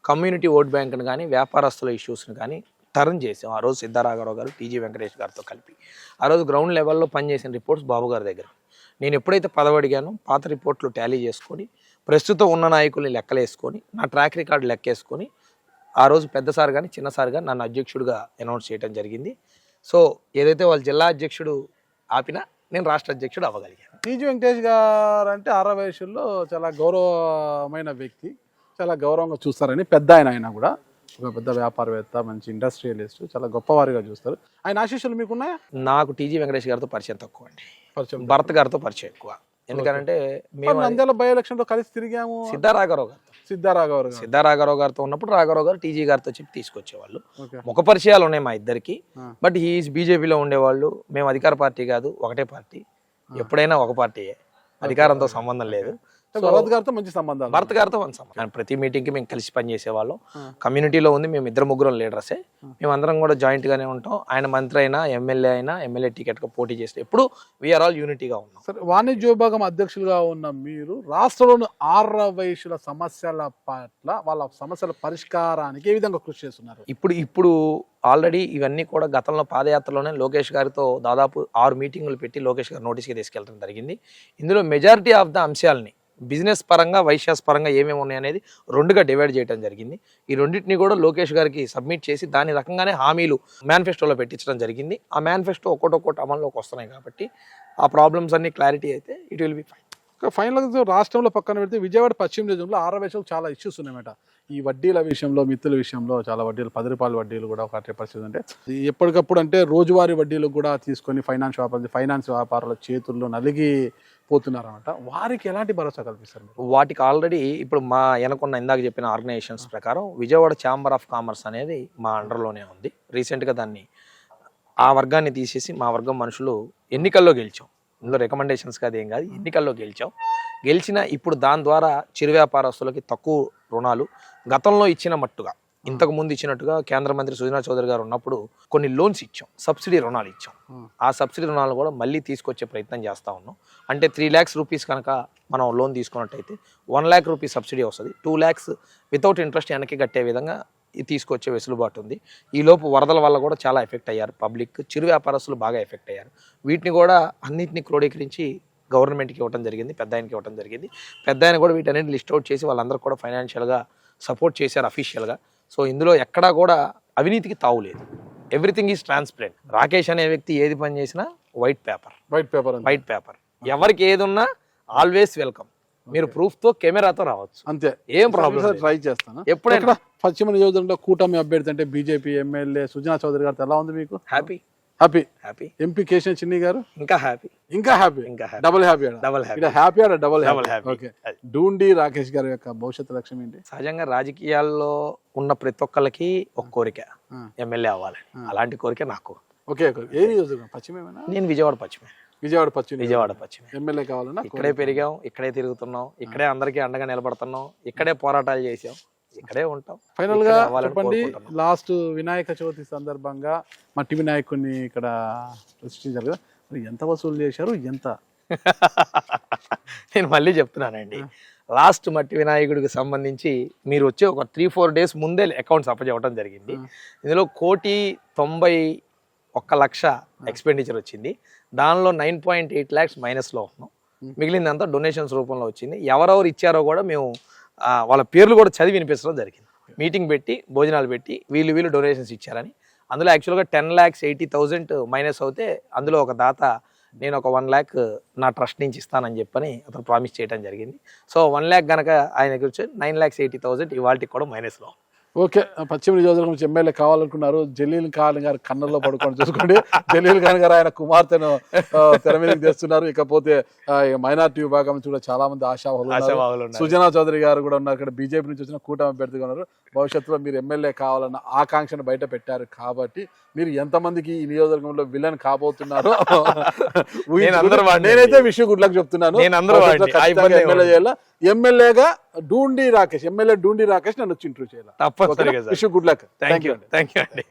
కమ్యూనిటీ ఓట్ బ్యాంక్ని కానీ వ్యాపారస్తుల ఇష్యూస్ని కానీ టర్న్ చేసాం. ఆ రోజు సిద్ధారాఘరావు గారు, టీజీ వెంకటేష్ గారితో కలిపి ఆ రోజు గ్రౌండ్ లెవెల్లో పనిచేసిన రిపోర్ట్స్ బాబు గారి దగ్గర. నేను ఎప్పుడైతే పదవి అడిగానో పాత రిపోర్ట్లు టాలీ చేసుకొని ప్రస్తుతం ఉన్న నాయకుల్ని లెక్కలేసుకొని నా ట్రాక్ రికార్డు లెక్కేసుకొని ఆ రోజు పెద్ద సార్ కానీ చిన్న సార్ కానీ నన్ను అధ్యక్షుడిగా అనౌన్స్ చేయడం జరిగింది. సో ఏదైతే వాళ్ళు జిల్లా అధ్యక్షుడు ఆపినా నేను రాష్ట్ర అధ్యక్షుడు అవ్వగలిగాను. టీజీ వెంకటేష్ గారు అంటే ఆర్ర వయసులో చాలా గౌరవమైన వ్యక్తి, చాలా గౌరవంగా చూస్తారని పెద్ద ఆయన కూడా ఒక పెద్ద వ్యాపారవేత్త, మంచి ఇండస్ట్రియలిస్ట్, చాలా గొప్పవారిగా చూస్తారు. ఆయన ఆశీస్సులు మీకున్నాయా? నాకు టీజీ వెంకటేష్ గారితో పరిచయం తక్కువ అండి, పరిచయం భరత్ గారితో పరిచయం ఎక్కువ. ఎందుకంటే మేము నంద్యాల బై ఎలక్షన్ లో కలిసి తిరిగాము. సిద్ధారాఘరావు గారితో ఉన్నప్పుడు రాఘరావు గారు టీజీ గారితో చెప్పి తీసుకొచ్చేవాళ్ళు. ముఖ పరిచయాలు ఉన్నాయి మా ఇద్దరికి. బట్ హీఈస్ బీజేపీలో ఉండేవాళ్ళు, మేము అధికార పార్టీ కాదు, ఒకటే పార్టీ, ఎప్పుడైనా ఒక పార్టీయే, అధికారంతో సంబంధం లేదు. భరత్ గారితో మంచి సంబంధాలు, భరత్ గారితో మంచి సంబంధం. ప్రతి మీటింగ్కి మేము కలిసి పనిచేసేవాళ్ళం. కమ్యూనిటీలో ఉంది, మేము 2-3 లీడర్సే, మేము అందరం కూడా జాయింట్ గానే ఉంటాం. ఆయన మంత్రి అయినా ఎమ్మెల్యే అయినా ఎమ్మెల్యే టికెట్ గా పోటీ చేస్తే ఎప్పుడు వీఆర్ ఆల్ యూనిటీగా ఉన్నాం. సరే, వాణిజ్య విభాగం అధ్యక్షులుగా ఉన్న మీరు రాష్ట్రంలోని ఆర్ర వయసుల సమస్యల పట్ల, వాళ్ళ సమస్యల పరిష్కారానికి ఏ విధంగా కృషి చేస్తున్నారు? ఇప్పుడు ఆల్రెడీ ఇవన్నీ కూడా గతంలో పాదయాత్రలోనే లోకేష్ గారితో దాదాపు 6 మీటింగులు పెట్టి లోకేష్ గారు నోటీస్కి తీసుకెళ్ళడం జరిగింది. ఇందులో మెజారిటీ ఆఫ్ ద అంశాలని బిజినెస్ పరంగా, వైశ్యాస్ పరంగా ఏమేమి ఉన్నాయనేది 2గా డివైడ్ చేయడం జరిగింది. ఈ రెండింటిని కూడా లోకేష్ గారికి సబ్మిట్ చేసి దాని రకంగానే హామీలు మేనిఫెస్టోలో పెట్టించడం జరిగింది. ఆ మేనిఫెస్టో ఒక్కొక్కటి అమల్లోకి వస్తున్నాయి కాబట్టి ఆ ప్రాబ్లమ్స్ అన్ని క్లారిటీ అయితే ఇట్ విల్ బి ఫైన్. ఫైనల్గా రాష్ట్రంలో పక్కన పెడితే విజయవాడ పశ్చిమ రీజన్లో ఆర్ర వయసులో చాలా ఇష్యూస్ ఉన్నాయన్నమాట. ఈ వడ్డీల విషయంలో, మిత్తుల విషయంలో చాలా వడ్డీలు, 10 రూపాయల వడ్డీలు కూడా ఒక పరిస్థితి. అంటే ఎప్పటికప్పుడు అంటే రోజువారీ వడ్డీలు కూడా తీసుకొని ఫైనాన్స్ వ్యాపారాల చేతుల్లో నలిగి పోతున్నారన్నమాట. వారికి ఎలాంటి భరోసా కల్పిస్తారు? వాటికి ఆల్రెడీ ఇప్పుడు మా వెనకున్న ఇందాక చెప్పిన ఆర్గనైజేషన్స్ ప్రకారం విజయవాడ ఛాంబర్ ఆఫ్ కామర్స్ అనేది మా అండర్లోనే ఉంది. రీసెంట్గా దాన్ని ఆ వర్గాన్ని తీసేసి మా వర్గం మనుషులు ఎన్నికల్లో గెలిచాం. ఇందులో రికమెండేషన్స్ కాదు, ఏం కాదు, ఎన్నికల్లో గెలిచిన ఇప్పుడు దాని ద్వారా చిరు వ్యాపారస్తులకి తక్కువ రుణాలు గతంలో ఇచ్చిన మట్టుగా ఇంతకు ముందు ఇచ్చినట్టుగా కేంద్ర మంత్రి సుజనా చౌదరి గారు ఉన్నప్పుడు కొన్ని లోన్స్ ఇచ్చాం, సబ్సిడీ రుణాలు ఇచ్చాం. ఆ సబ్సిడీ రుణాలు కూడా మళ్ళీ తీసుకొచ్చే ప్రయత్నం చేస్తా ఉన్నాం. అంటే 3 lakhs రూపీస్ కనుక మనం లోన్ తీసుకున్నట్టయితే 1 lakh రూపీస్ సబ్సిడీ వస్తుంది. 2 lakhs వితౌట్ ఇంట్రెస్ట్ వెనక్కి కట్టే విధంగా ఇది తీసుకొచ్చే వెసులుబాటు ఉంది. ఈలోపు వరదల వల్ల కూడా చాలా ఎఫెక్ట్ అయ్యారు పబ్లిక్, చిరు వ్యాపారస్తులు బాగా ఎఫెక్ట్ అయ్యారు. వీటిని కూడా అన్నింటినీ క్రోడీకరించి గవర్నమెంట్కి ఇవ్వడం జరిగింది, పెద్ద ఆయనకి ఇవ్వడం జరిగింది. పెద్ద ఆయన కూడా వీటన్నిటిని లిస్ట్ అవుట్ చేసి వాళ్ళందరూ కూడా ఫైనాన్షియల్గా సపోర్ట్ చేశారు అఫీషియల్గా. సో ఇందులో ఎక్కడా కూడా అవినీతికి తావులేదు. Everything is transparent. రాకేష్ అనే వ్యక్తి ఏది పని చేసినా వైట్ పేపర్. ఎవరికి ఏది ఉన్నా ఆల్వేస్ వెల్కమ్. మీరు ప్రూఫ్తో కెమెరాతో రావచ్చు, అంతే, ఏం ప్రాబ్లం. ట్రై చేస్తాను. ఎప్పుడైనా పశ్చిమ నియోజకవర్గంలో కూటమి అభ్యర్థి అంటే బీజేపీ ఎమ్మెల్యే సుజనా చౌదరి గారితో ఎలా ఉంది మీకు? హ్యాపీ. ఎంపీ కేశవ్ చిన్ని గారు ఇంకా happy. Double happy. Happy. Dhoondi Rakesh గారి యొక్క భవిష్యత్తు లక్ష్యం ఏంటి? సహజంగా రాజకీయాల్లో ఉన్న ప్రతి ఒక్కరికి ఒక కోరిక ఎమ్మెల్యే అవ్వాలని. అలాంటి కోరిక నాకు. ఓకే, ఏ నియోజకవర్గం? పశ్చిమేనా? నేను విజయవాడ పశ్చిమ. ఎమ్మెల్యే కావాలన్నా? ఇక్కడే పెరిగాం, ఇక్కడే తిరుగుతున్నాం, ఇక్కడే అందరికీ అండగా నిలబడుతున్నాం, ఇక్కడే పోరాటాలు చేసాం, ఇక్కడే ఉంటాం. ఫైనల్ గా చెప్పండి, లాస్ట్ వినాయక చవితి సందర్భంగా మట్టి వినాయకుడిని ఇక్కడ ప్రతిష్ఠించారు కదా, మరి ఎంత వసూలు చేశారు, ఎంత? నేను మళ్ళీ చెప్తున్నానండి, లాస్ట్ మట్టి వినాయకుడికి సంబంధించి మీరు వచ్చే ఒక 3-4 days ముందే అకౌంట్స్ అప్పచెప్పడం జరిగింది. ఇందులో 1,91,00,000 ఎక్స్పెండిచర్ వచ్చింది. దానిలో 9.8 lakhs మైనస్లో ఉన్నాం. మిగిలిందంతా డొనేషన్స్ రూపంలో వచ్చింది. ఎవరెవరు ఇచ్చారో కూడా మేము వాళ్ళ పేర్లు కూడా చదివి వినిపించడం జరిగింది. మీటింగ్ పెట్టి భోజనాలు పెట్టి వీళ్ళు డొనేషన్స్ ఇచ్చారని. అందులో యాక్చువల్గా 10,80,000 మైనస్ అవుతే అందులో ఒక దాత నేను ఒక 1 lakh నా ట్రస్ట్ నుంచి ఇస్తానని చెప్పని అతను ప్రామిస్ చేయడం జరిగింది. సో 1 lakh కనుక ఆయనకి వచ్చి 9,80,000 ఇవాళకి కూడా మైనస్లో. ఓకే, పశ్చిమ నియోజకవర్గం నుంచి ఎమ్మెల్యే కావాలనుకున్నారు. జలీల్ ఖాన్ గారు కన్నడలో పడుకొని చూసుకోండి. జలీల్ ఖాన్ గారు ఆయన కుమార్తెను తెర మీదకి తెస్తున్నారు. ఇకపోతే మైనార్టీ విభాగం నుంచి కూడా చాలా మంది ఆశావాహులు. సుజనా చౌదరి గారు కూడా ఉన్నారు. ఇక్కడ బీజేపీ నుంచి వచ్చిన కూటమి అభ్యర్థిగా ఉన్నారు. భవిష్యత్తులో మీరు ఎమ్మెల్యే కావాలన్న ఆకాంక్షను బయట పెట్టారు కాబట్టి మీరు ఎంతమందికి ఈ నియోజకవర్గంలో విలన్ కాబోతున్నారు నేనైతే విషయం గుడ్ లక్ చెప్తున్నాను. ఎమ్మెల్యేగా డూండి రాకేష్ నన్ను వచ్చి ఇంటర్వ్యూ చేయాలి. తప్పనిసరిగా. Wish good luck. Thank you అండి.